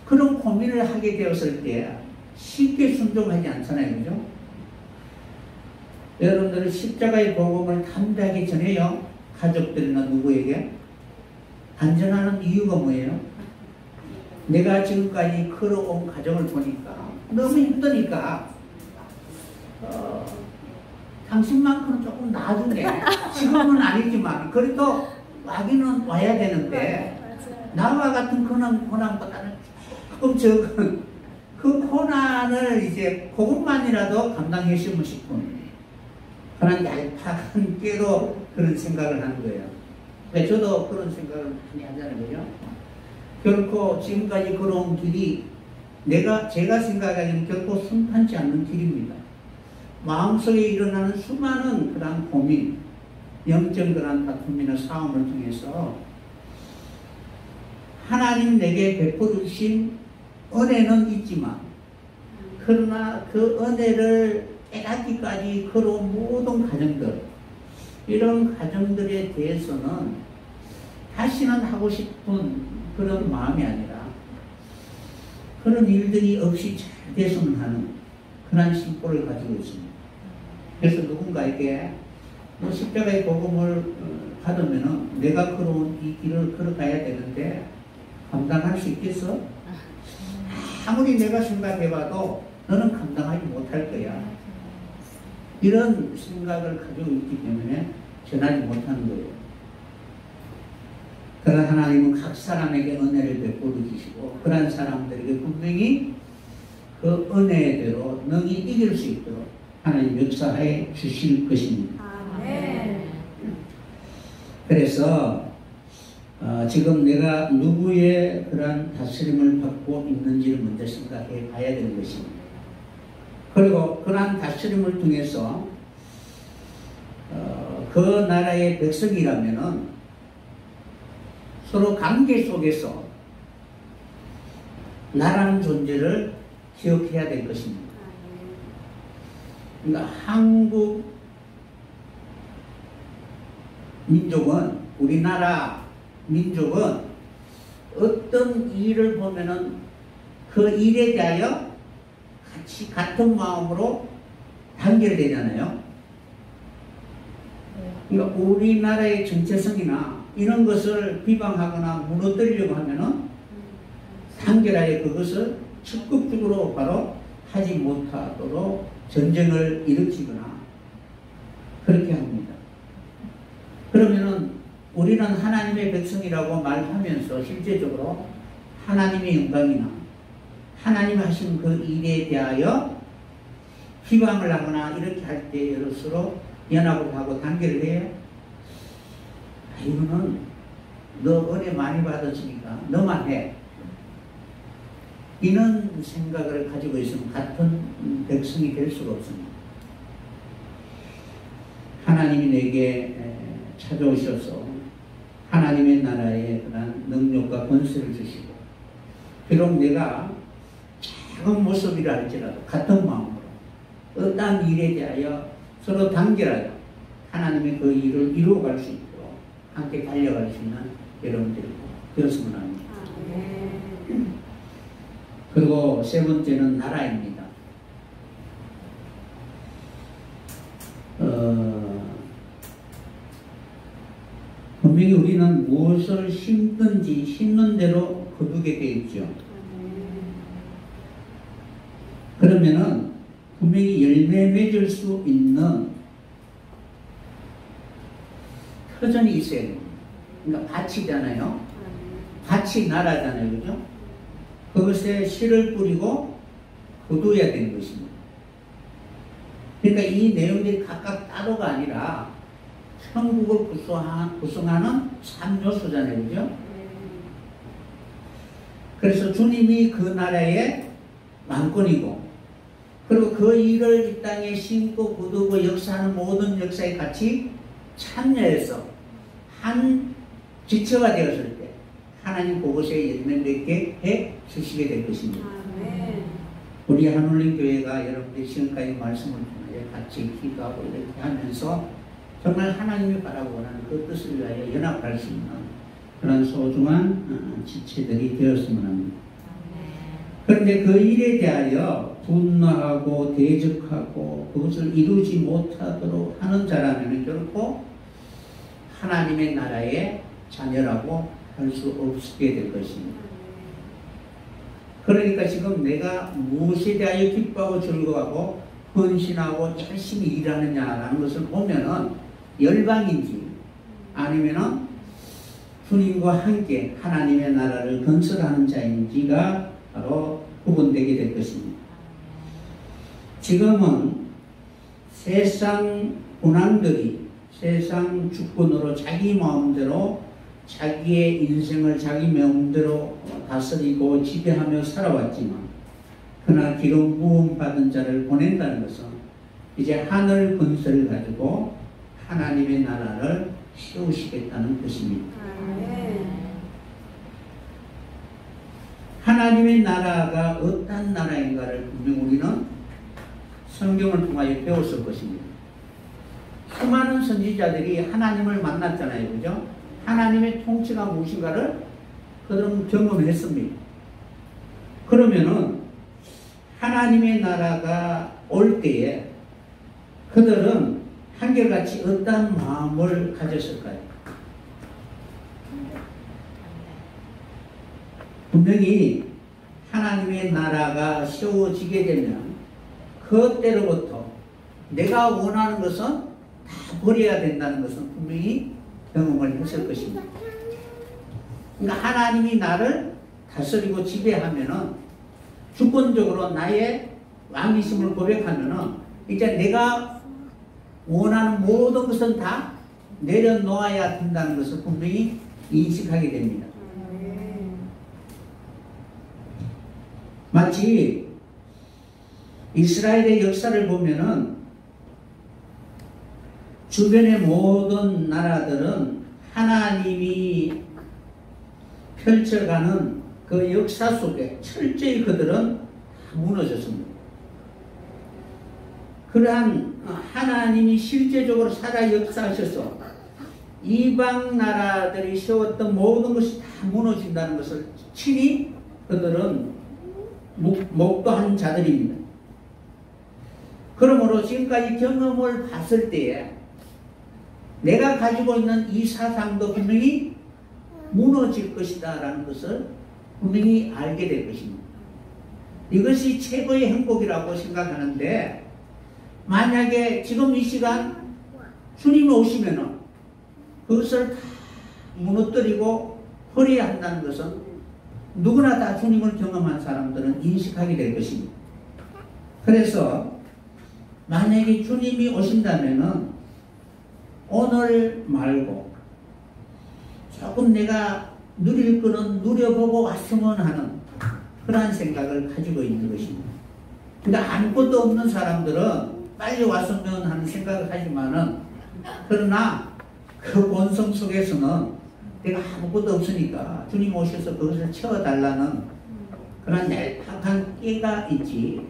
그런 고민을 하게 되었을 때 쉽게 순종하지 않잖아요. 그죠? 여러분들은 십자가의 복음을 담대하게 전해요. 가족들이나 누구에게. 안전하는 이유가 뭐예요? 내가 지금까지 걸어온 가정을 보니까 너무 힘드니까 당신만큼은 조금 나중에, 지금은 아니지만 그래도 와기는 와야 되는데 나와 같은 고난보다는 조금 적은 그 고난을 이제 그것만이라도 감당했으면 싶은 그런 얄팍한 깨로 그런 생각을 하는 거예요. 저도 그런 생각을 많이 하자는 거죠. 결코 지금까지 걸어온 길이 제가 생각하기에는 결코 순탄치 않는 길입니다. 마음속에 일어나는 수많은 그런 고민, 영적 그런 다툼이나 싸움을 통해서 하나님 내게 베풀으신 은혜는 있지만, 그러나 그 은혜를 깨닫기까지 걸어온 모든 가정들, 이런 가정들에 대해서는 다시는 하고 싶은 그런 마음이 아니라 그런 일들이 없이 잘 됐으면 하는 그런 심보를 가지고 있습니다. 그래서 누군가에게 십자가의 복음을 받으면 내가 걸어온 이 길을 걸어가야 되는데 감당할 수 있겠어? 아무리 내가 생각해봐도 너는 감당하지 못할 거야. 이런 생각을 가지고 있기 때문에 전하지 못하는 거예요. 그러나 하나님은 각 사람에게 은혜를 베풀어 주시고 그런 사람들에게 분명히 그 은혜대로 능히 이길 수 있도록 하나님 역사해 주실 것입니다. 아멘. 그래서 지금 내가 누구의 그런 다스림을 받고 있는지를 먼저 생각해 봐야 되는 것입니다. 그리고 그러한 다스림을 통해서 그 나라의 백성이라면은 서로 관계 속에서 나라는 존재를 기억해야 될 것입니다. 그러니까 한국 민족은, 우리나라 민족은 어떤 일을 보면은 그 일에 대하여 같이 같은 마음으로 단결되잖아요. 그러니까 우리나라의 정체성이나 이런 것을 비방하거나 무너뜨리려고 하면은 단결하여 그것을 적극적으로 바로 하지 못하도록 전쟁을 일으키거나 그렇게 합니다. 그러면은 우리는 하나님의 백성이라고 말하면서 실제적으로 하나님의 영광이나 하나님 하신 그 일에 대하여 비방을 하거나 이렇게 할 때 여럿으로 연합을 하고 단결을 해요. 이거는 너 은혜 많이 받았으니까 너만 해. 이런 생각을 가지고 있으면 같은 백성이 될 수가 없습니다. 하나님이 내게 찾아오셔서 하나님의 나라에 그런 능력과 권세를 주시고, 비록 내가 작은 모습이라 할지라도 같은 마음으로 어떠한 일에 대하여 서로 단결하여 하나님의 그 일을 이루어갈 수 있도록 함께 달려갈 수 있는 여러분들이 되었으면 합니다. 그리고 세 번째는 나라입니다. 분명히 우리는 무엇을 심든지 심는 대로 거두게 되어 있죠. 그러면은 분명히 열매 맺을 수 있는 터전이 있어야 됩니다. 그러니까 밭이잖아요. 밭이 나라잖아요. 그죠? 그것에 씨를 뿌리고 거두어야 되는 것입니다. 그러니까 이 내용들이 각각 따로가 아니라 천국을 구성하는 3요소잖아요. 그죠? 그래서 주님이 그 나라의 왕권이고, 그리고 그 일을 이 땅에 심고 거두고 역사하는 모든 역사에 같이 참여해서 한 지체가 되었을 때 하나님 그곳에 열매 맺게 해 주시게 될 것입니다. 우리 한올림 교회가 여러분들이 지금까지 말씀을 통해 같이 기도하고 이렇게 하면서 정말 하나님이 바라고 하는 그 뜻을 위하여 연합할 수 있는 그런 소중한 지체들이 되었으면 합니다. 그런데 그 일에 대하여 분노하고 대적하고 그것을 이루지 못하도록 하는 자라면 결코 하나님의 나라의 자녀라고 할 수 없게 될 것입니다. 그러니까 지금 내가 무엇에 대하여 기뻐하고 즐거워하고 헌신하고 열심히 일하느냐라는 것을 보면은 열방인지 아니면은 주님과 함께 하나님의 나라를 건설하는 자인지가 바로 구분되게 될 것입니다. 지금은 세상 군왕들이 세상 주권으로 자기 마음대로 자기의 인생을 자기 마음대로 다스리고 지배하며 살아왔지만, 그러나 기름 부음 받은 자를 보낸다는 것은 이제 하늘 권세를 가지고 하나님의 나라를 세우시겠다는 뜻입니다. 하나님의 나라가 어떤 나라인가를 분명 우리는 성경을 통하여 배웠을 것입니다. 수많은 선지자들이 하나님을 만났잖아요. 그죠? 하나님의 통치가 무엇인가를 그들은 경험했습니다. 그러면은 하나님의 나라가 올 때에 그들은 한결같이 어떤 마음을 가졌을까요? 분명히 하나님의 나라가 세워지게 되면 그때로부터 내가 원하는 것은 다 버려야 된다는 것은 분명히 경험을 했을 것입니다. 그러니까 하나님이 나를 다스리고 지배하면은 주권적으로 나의 왕이심을 고백하면은 이제 내가 원하는 모든 것은 다 내려놓아야 된다는 것을 분명히 인식하게 됩니다. 마치 이스라엘의 역사를 보면은 주변의 모든 나라들은 하나님이 펼쳐가는 그 역사 속에 철저히 그들은 무너졌습니다. 그러한 하나님이 실제적으로 살아 역사하셔서 이방 나라들이 세웠던 모든 것이 다 무너진다는 것을 친히 그들은 목도한 자들입니다. 그러므로 지금까지 경험을 봤을 때에 내가 가지고 있는 이 사상도 분명히 무너질 것이다 라는 것을 분명히 알게 될 것입니다. 이것이 최고의 행복이라고 생각하는데, 만약에 지금 이 시간 주님이 오시면은 그것을 다 무너뜨리고 버려야 한다는 것은 누구나 다 주님을 경험한 사람들은 인식하게 될 것입니다. 그래서 만약에 주님이 오신다면은 오늘 말고 조금 내가 누릴 거는 누려보고 왔으면 하는 그러한 생각을 가지고 있는 것입니다. 그러니까 아무것도 없는 사람들은 빨리 왔으면 하는 생각을 하지만은, 그러나 그 본성 속에서는 내가 아무것도 없으니까 주님 오셔서 그것을 채워달라는 그런 얄팍한 깨가 있지,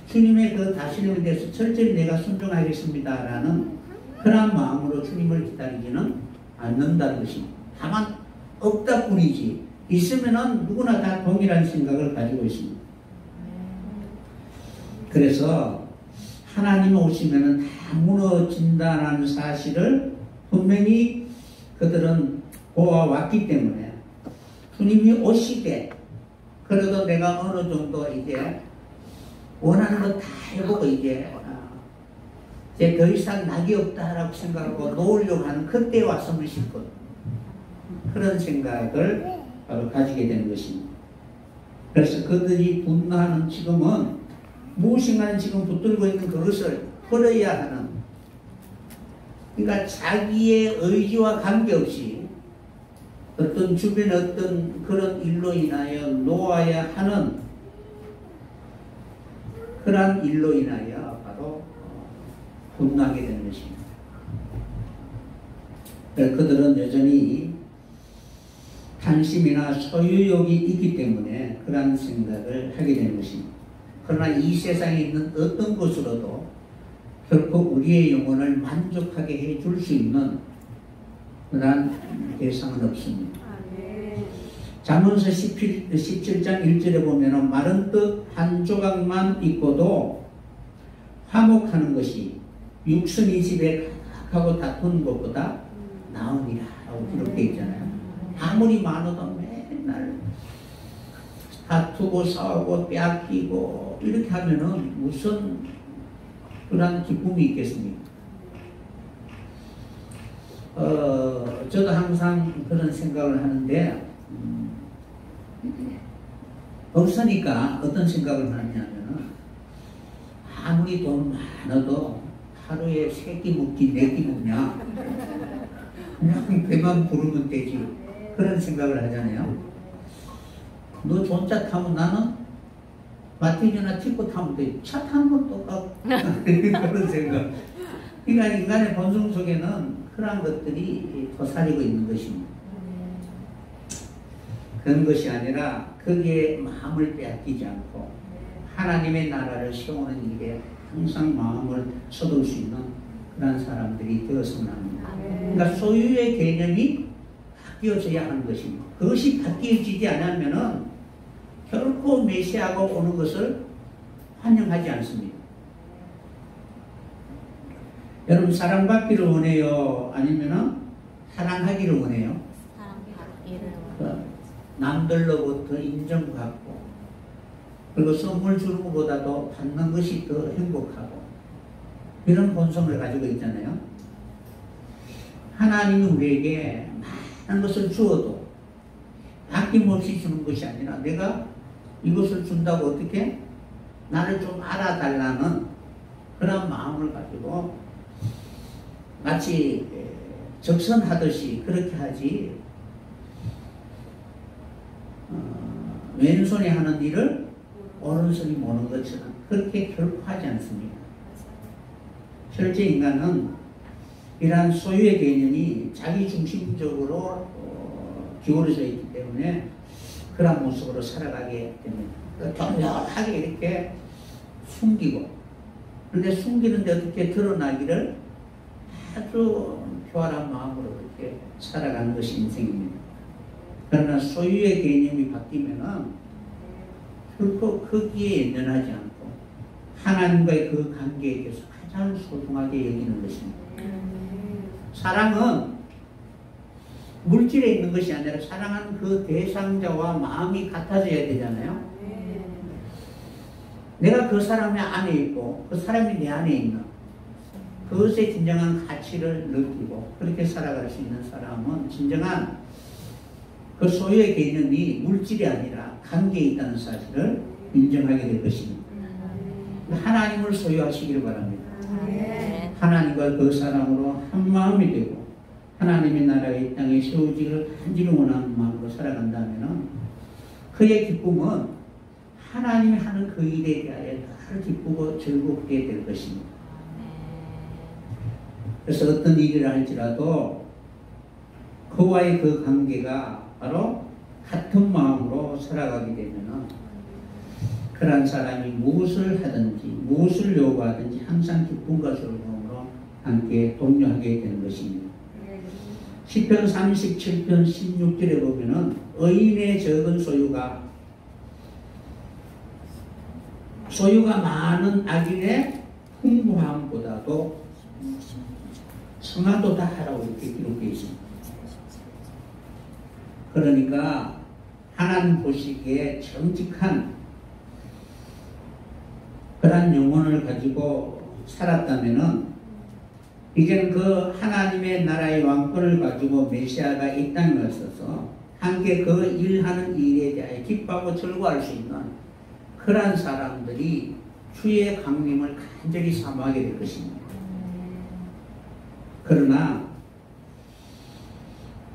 주님의 그 다스림에 대해서 철저히 내가 순종하겠습니다라는 그런 마음으로 주님을 기다리지는 않는다는 것입니다. 다만 없다 뿐이지, 있으면은 누구나 다 동일한 생각을 가지고 있습니다. 그래서 하나님 오시면은 다 무너진다는 사실을 분명히 그들은 보아왔기 때문에, 주님이 오시되 그래도 내가 어느 정도 이제 원하는 거 다 해보고 이제 더 이상 낙이 없다라고 생각하고 놓으려고 하는 그때 왔으면 싶거든. 그런 생각을 바로 가지게 되는 것입니다. 그래서 그들이 분노하는 지금은 무엇인가는 지금 붙들고 있는 그것을 버려야 하는, 그러니까 자기의 의지와 관계없이 어떤 주변 어떤 그런 일로 인하여 놓아야 하는 그러한 일로 인하여 바로 분노하게 되는 것입니다. 그들은 여전히贪심이나 소유욕이 있기 때문에 그러한 생각을 하게 되는 것입니다. 그러나 이 세상에 있는 어떤 것으로도 결코 우리의 영혼을 만족하게 해줄 수 있는 그러한 대상은 없습니다. 잠언서 17장 1절에 보면 마른 떡 한 조각만 있고도 화목하는 것이 육순이 집에 가득하고 다투는 것보다 나으니라 라고 기록되어 있잖아요. 아무리 많아도 맨날 다투고 싸우고 빼앗기고 이렇게 하면은 무슨 그런 기쁨이 있겠습니까? 저도 항상 그런 생각을 하는데, 없으니까 어떤 생각을 하냐면은, 아무리 돈 많아도 하루에 3끼 먹기 4끼 먹냐, 그냥 배만 부르면 되지, 그런 생각을 하잖아요. 너 존차 타면 나는 마티즈나 티코 타면 돼. 차 타는 건 똑같고 그런 생각. 그러니까 인간의 본성 속에는 그러한 것들이 도사리고 있는 것입니다. 그런 것이 아니라 거기에 마음을 빼앗기지 않고 하나님의 나라를 세우는 일에 항상 마음을 쏟을 수 있는 그런 사람들이 되었으면 합니다. 그러니까 소유의 개념이 바뀌어져야 하는 것입니다. 그것이 바뀌어지지 않으면은 결코 메시아가 오는 것을 환영하지 않습니다. 여러분, 사랑받기를 원해요? 아니면은 사랑하기를 원해요? 남들로부터 인정받고, 그리고 선물 주는 것보다도 받는 것이 더 행복하고, 이런 본성을 가지고 있잖아요. 하나님이 우리에게 많은 것을 주어도 아낌없이 주는 것이 아니라, 내가 이것을 준다고 어떻게 나를 좀 알아달라는 그런 마음을 가지고 마치 적선하듯이 그렇게 하지, 왼손이 하는 일을 오른손이 모는 것처럼 그렇게 결코 하지 않습니다. 실제 인간은 이러한 소유의 개념이 자기 중심적으로 기울어져 있기 때문에 그런 모습으로 살아가게 됩니다. 정확하게 이렇게 숨기고, 그런데 숨기는데 어떻게 드러나기를 아주 교활한 마음으로 그렇게 살아가는 것이 인생입니다. 그러나 소유의 개념이 바뀌면은 결코 거기에 연연하지 않고 하나님과의 그 관계에 대해서 가장 소중하게 여기는 것입니다. 사랑은 물질에 있는 것이 아니라 사랑하는 그 대상자와 마음이 같아져야 되잖아요. 내가 그 사람의 안에 있고 그 사람이 내 안에 있는 그것의 진정한 가치를 느끼고 그렇게 살아갈 수 있는 사람은 진정한 그 소유의 개념이 물질이 아니라 관계에 있다는 사실을 인정하게 될 것입니다. 하나님을 소유하시기를 바랍니다. 하나님과 그 사람으로 한 마음이 되고 하나님의 나라가 이 땅에 세우지를 간절히 원하는 마음으로 살아간다면 그의 기쁨은 하나님이 하는 그 일에 대하여 더 기쁘고 즐겁게 될 것입니다. 그래서 어떤 일을 할지라도 그와의 그 관계가 바로 같은 마음으로 살아가게 되면은 그런 사람이 무엇을 하든지 무엇을 요구하든지 항상 기쁨과 즐거움으로 함께 동료하게 되는 것입니다. 시편 37편 16절에 보면은 의인의 적은 소유가 많은 악인의 풍부함보다도 성하도다 하라고 이렇게 기록되어 있습니다. 그러니까 하나님 보시기에 정직한 그런 영혼을 가지고 살았다면은 이제는 그 하나님의 나라의 왕권을 가지고 메시아가 이 땅에 왔어서 함께 그 일하는 일에 대하여 기뻐하고 즐거워할 수 있는 그러한 사람들이 주의 강림을 간절히 사모하게 될 것입니다. 그러나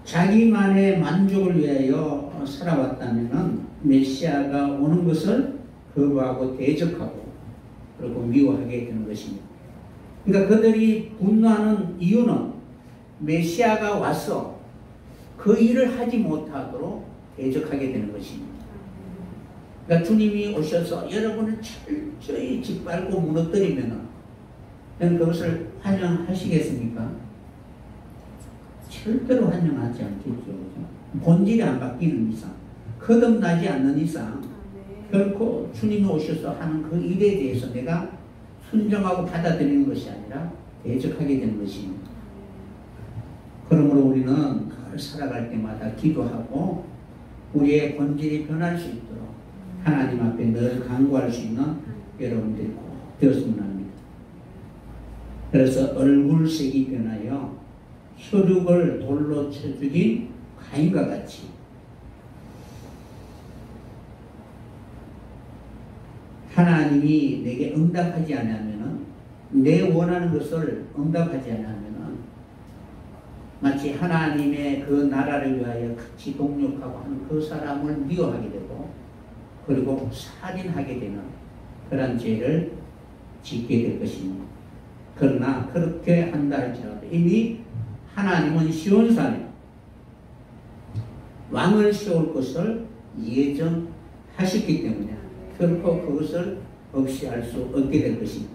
자기만의 만족을 위하여 살아왔다면 메시아가 오는 것을 거부하고 대적하고 그리고 미워하게 되는 것입니다. 그러니까 그들이 분노하는 이유는 메시아가 와서 그 일을 하지 못하도록 대적하게 되는 것입니다. 그러니까 주님이 오셔서 여러분을 철저히 짓밟고 무너뜨리면 그것을 환영하시겠습니까? 절대로 환영하지 않겠죠. 본질이 안 바뀌는 이상, 거듭나지 않는 이상 결코 주님이 오셔서 하는 그 일에 대해서 내가 순종하고 받아들이는 것이 아니라 대적하게 되는 것입니다. 그러므로 우리는 늘 살아갈 때마다 기도하고 우리의 본질이 변할 수 있도록 하나님 앞에 늘 간구할 수 있는 여러분들이 꼭 되었으면 합니다. 그래서 얼굴색이 변하여 혈육을 돌로 쳐 죽인 가인과 같이 하나님이 내게 응답하지 않으면 내 원하는 것을 응답하지 않으면 마치 하나님의 그 나라를 위하여 같이 동력하고 하는 그 사람을 미워하게 되고 그리고 살인하게 되는 그런 죄를 짓게 될 것입니다. 그러나 그렇게 한다 할지라도 이미 하나님은 시온산에 왕을 세울 것을 예정하셨기 때문에 결코 그것을 없이할 수 없게 될 것입니다.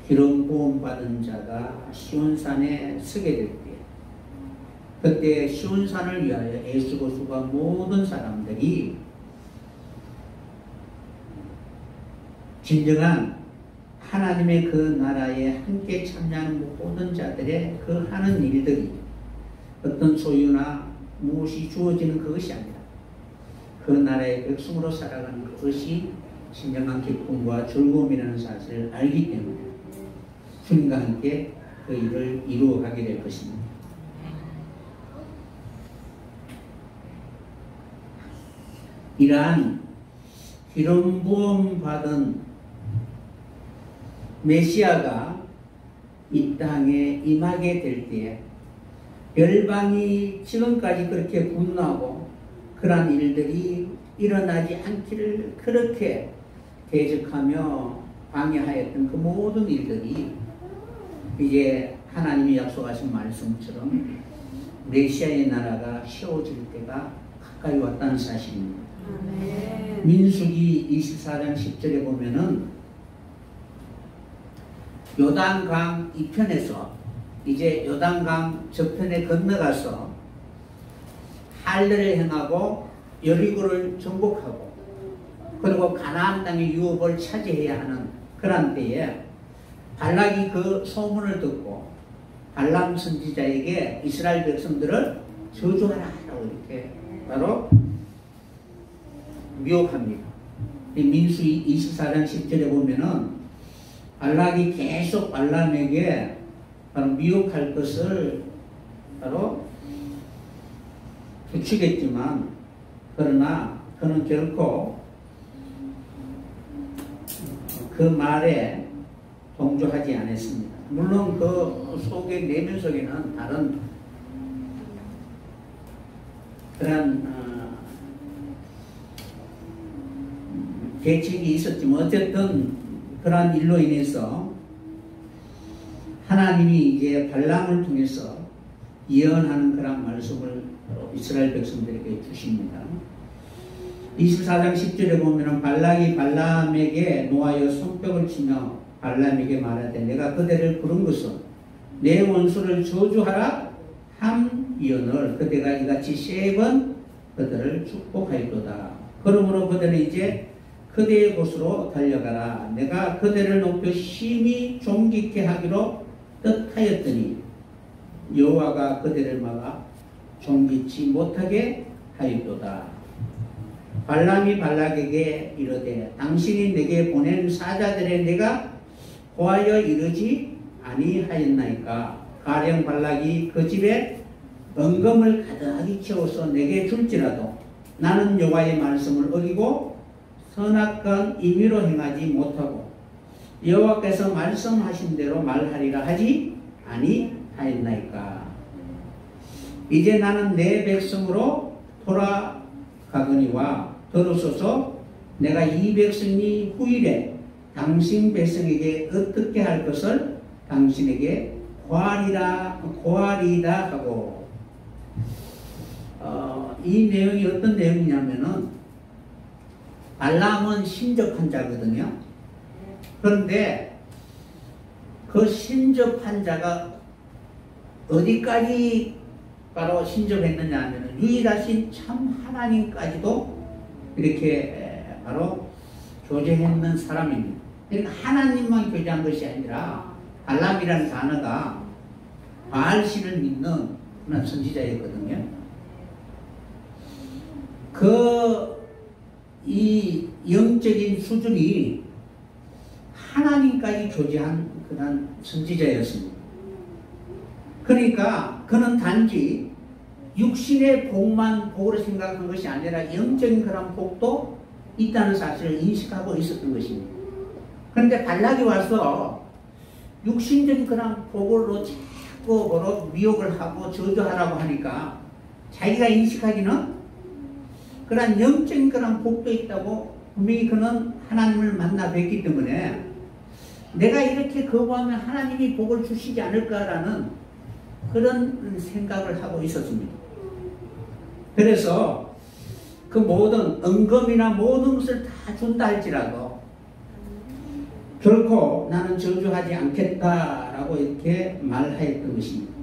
기름 부음 받은 자가 시온산에 서게 될 때, 그때 시온산을 위하여 애쓰고 수고한 모든 사람들이 진정한 하나님의 그 나라에 함께 참여하는 모든 자들의 그 하는 일들이 어떤 소유나 무엇이 주어지는 그것이 아니라 그 나라의 백성으로 살아가는 그것이 진정한 기쁨과 즐거움이라는 사실을 알기 때문에 주님과 함께 그 일을 이루어가게 될 것입니다. 이러한 기름 부음 받은 메시아가 이 땅에 임하게 될 때에 열방이 지금까지 그렇게 분노하고 그러한 일들이 일어나지 않기를 그렇게 대적하며 방해하였던 그 모든 일들이 이제 하나님이 약속하신 말씀처럼 메시아의 나라가 세워질 때가 가까이 왔다는 사실입니다. 민수기 24장 10절에 보면은 요단강 이편에서 이제 요단강 저편에 건너가서 할례를 행하고 여리고를 정복하고 그리고 가나안 땅의 유업을 차지해야 하는 그런 때에 발락이 그 소문을 듣고 발람 선지자에게 이스라엘 백성들을 저주하라 라고 이렇게 바로 미혹합니다. 민수기 24장 10절에 보면은 발락이 계속 발람에게 바로 미혹할 것을 바로 부추겼지만 그러나 그는 결코 그 말에 동조하지 않았습니다. 물론 그 속에 내면 속에는 다른 그런 계책이 있었지만 어쨌든 그러한 일로 인해서 하나님이 이제 발람을 통해서 예언하는 그런 말씀을 이스라엘 백성들에게 주십니다. 24장 10절에 보면 발락이 발람에게 노하여 손뼉을 치며 발람에게 말하되 내가 그대를 부른 것은 내 원수를 저주하라 함 예언을 그대가 이같이 3번 그들을 축복하였도다. 그러므로 그들은 이제 그대의 곳으로 달려가라. 내가 그대를 높여 심히 존귀케 하기로 뜻하였더니 여호와가 그대를 막아 존귀치 못하게 하였도다. 발람이 발락에게 이르되 당신이 내게 보낸 사자들의 내가 고하여 이르지 아니하였나이까. 가령 발락이 그 집에 은금을 가득히 채워서 내게 줄지라도 나는 여호와의 말씀을 어기고 선악한 임의로 행하지 못하고 여호와께서 말씀하신 대로 말하리라 하지 아니하였나이까. 이제 나는 내 백성으로 돌아가거니와 들으소서. 내가 이 백성이 후일에 당신 백성에게 어떻게 할 것을 당신에게 고하리다 하고, 이 내용이 어떤 내용이냐면은 발람은 신접한 자거든요. 그런데 그 신접한 자가 어디까지 바로 신접했느냐 하면 유일하신 참 하나님까지도 이렇게 바로 교제했는 사람입니다. 그러니까 하나님만 교제한 것이 아니라 발람이라는 단어가 바알신을 믿는 그런 선지자였거든요. 이 영적인 수준이 하나님까지 교제한 그런 선지자였습니다. 그러니까 그는 단지 육신의 복만 복으로 생각한 것이 아니라 영적인 그런 복도 있다는 사실을 인식하고 있었던 것입니다. 그런데 발락이 와서 육신적인 그런 복으로 자꾸 미혹을 하고 저주하라고 하니까 자기가 인식하기는 그런 영적인 그런 복도 있다고 분명히 그는 하나님을 만나 뵙기 때문에 내가 이렇게 거부하면 하나님이 복을 주시지 않을까라는 그런 생각을 하고 있었습니다. 그래서 그 모든 은금이나 모든 것을 다 준다 할지라도 결코 나는 저주하지 않겠다라고 이렇게 말하였던 것입니다.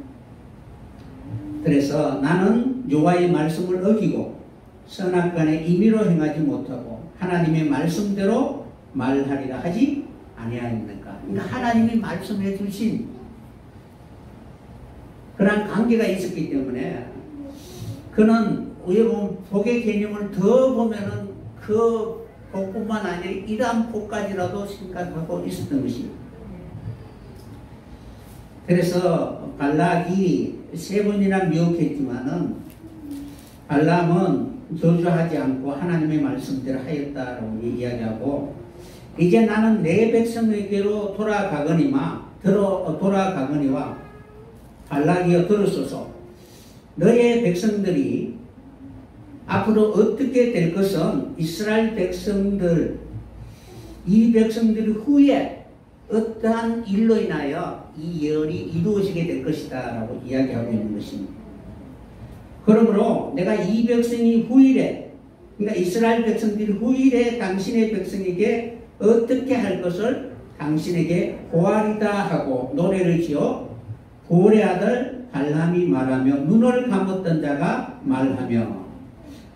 그래서 나는 여호와의 말씀을 어기고 선악간에 임의로 행하지 못하고 하나님의 말씀대로 말하리라 하지 아니하였는가. 그러니까 하나님이 말씀해 주신 그런 관계가 있었기 때문에 그는 우리가 보면 복의 개념을 더 보면은 그 복뿐만 아니라 이러한 복까지라도 생각하고 있었던 것입니다. 그래서 발락이 3번이나 미혹했지만은 발람은 저주하지 않고 하나님의 말씀대로 하였다라고 이야기하고, 이제 나는 내 백성에게로 돌아가거니와 발락이여 들으소서. 너의 백성들이 앞으로 어떻게 될 것은 이스라엘 백성들, 이 백성들 후에 어떠한 일로 인하여 이 예언이 이루어지게 될 것이다 라고 이야기하고 있는 것입니다. 그러므로 내가 이 백성이 후일에, 그러니까 이스라엘 백성들이 후일에 당신의 백성에게 어떻게 할 것을 당신에게 고하리다 하고 노래를 지어 보울의 아들 발람이 말하며 눈을 감았던 자가 말하며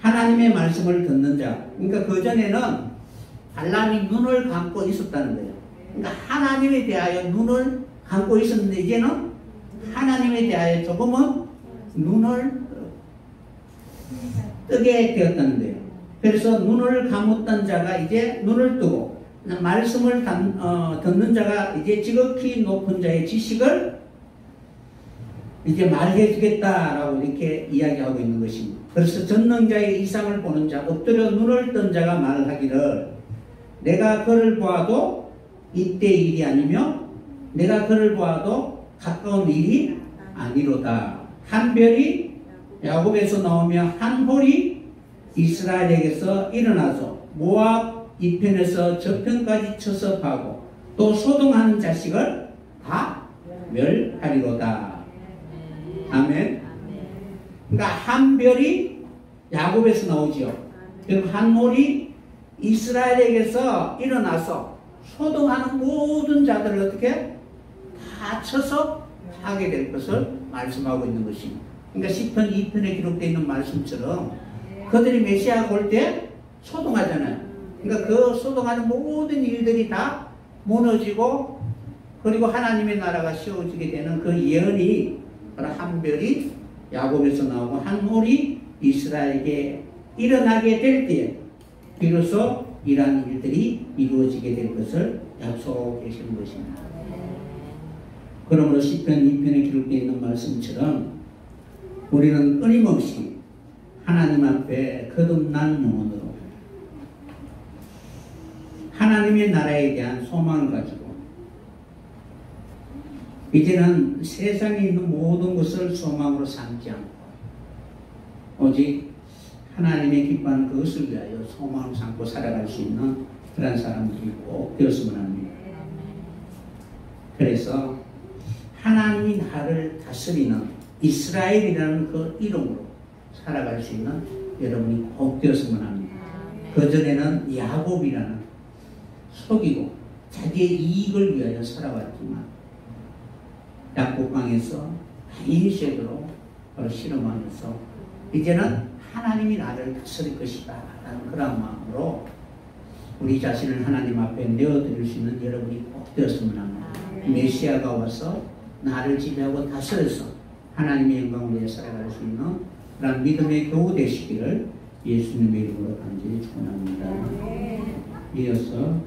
하나님의 말씀을 듣는 자. 그러니까 그전에는 발람이 눈을 감고 있었다는 거예요. 그러니까 하나님에 대하여 눈을 감고 있었는데 이제는 하나님에 대하여 조금은 눈을 뜨게 되었다는 거예요. 그래서 눈을 감았던 자가 이제 눈을 뜨고 말씀을 듣는 자가 이제 지극히 높은 자의 지식을 이제 말해 주겠다라고 이렇게 이야기하고 있는 것입니다. 그래서 전능자의 이상을 보는 자, 엎드려 눈을 뜬 자가 말하기를 내가 그를 보아도 이때 일이 아니며 내가 그를 보아도 가까운 일이 아니로다. 한 별이 야곱에서 나오며 한 홀이 이스라엘에게서 일어나서 모압 이 편에서 저 편까지 쳐서 가고 또 소동하는 자식을 다 멸하리로다. 아멘. 그러니까 한 별이 야곱에서 나오지요. 그리고 한 홀이 이스라엘에게서 일어나서 소동하는 모든 자들을 어떻게 다 쳐서 하게 될 것을 말씀하고 있는 것입니다. 그러니까 시편 2편에 기록되어 있는 말씀처럼 그들이 메시아가 올 때 소동하잖아요. 그러니까 그 소동하는 모든 일들이 다 무너지고 그리고 하나님의 나라가 세워지게 되는 그 예언이 한 별이 야곱에서 나오고 한 홀이 이스라엘에게 일어나게 될 때에 비로소 이러한 일들이 이루어지게 될 것을 약속하고 계시는 것입니다. 그러므로 시편 2편에 기록되어 있는 말씀처럼 우리는 끊임없이 하나님 앞에 거듭난 영혼으로 하나님의 나라에 대한 소망을 가지고 이제는 세상에 있는 모든 것을 소망으로 삼지 않고 오직 하나님의 기뻐하는 그것을 위하여 소망을 삼고 살아갈 수 있는 그런 사람들이 꼭 되었으면 합니다. 그래서 하나님이 나를 다스리는 이스라엘이라는 그 이름으로 살아갈 수 있는 여러분이 꼭 되었으면 합니다. 그전에는 야곱이라는 속이고 자기의 이익을 위하여 살아왔지만 약복강에서 인쇄도로 실험하면서 이제는 하나님이 나를 다스릴 것이다 라는 그런 마음으로 우리 자신을 하나님 앞에 내어드릴 수 있는 여러분이 꼭 되었으면 합니다. 메시아가 와서 나를 지배하고 다스려서 하나님의 영광을 위해 살아갈 수 있는 그런 믿음의 교우 되시기를 예수님의 이름으로 간절히 축원합니다. 이어서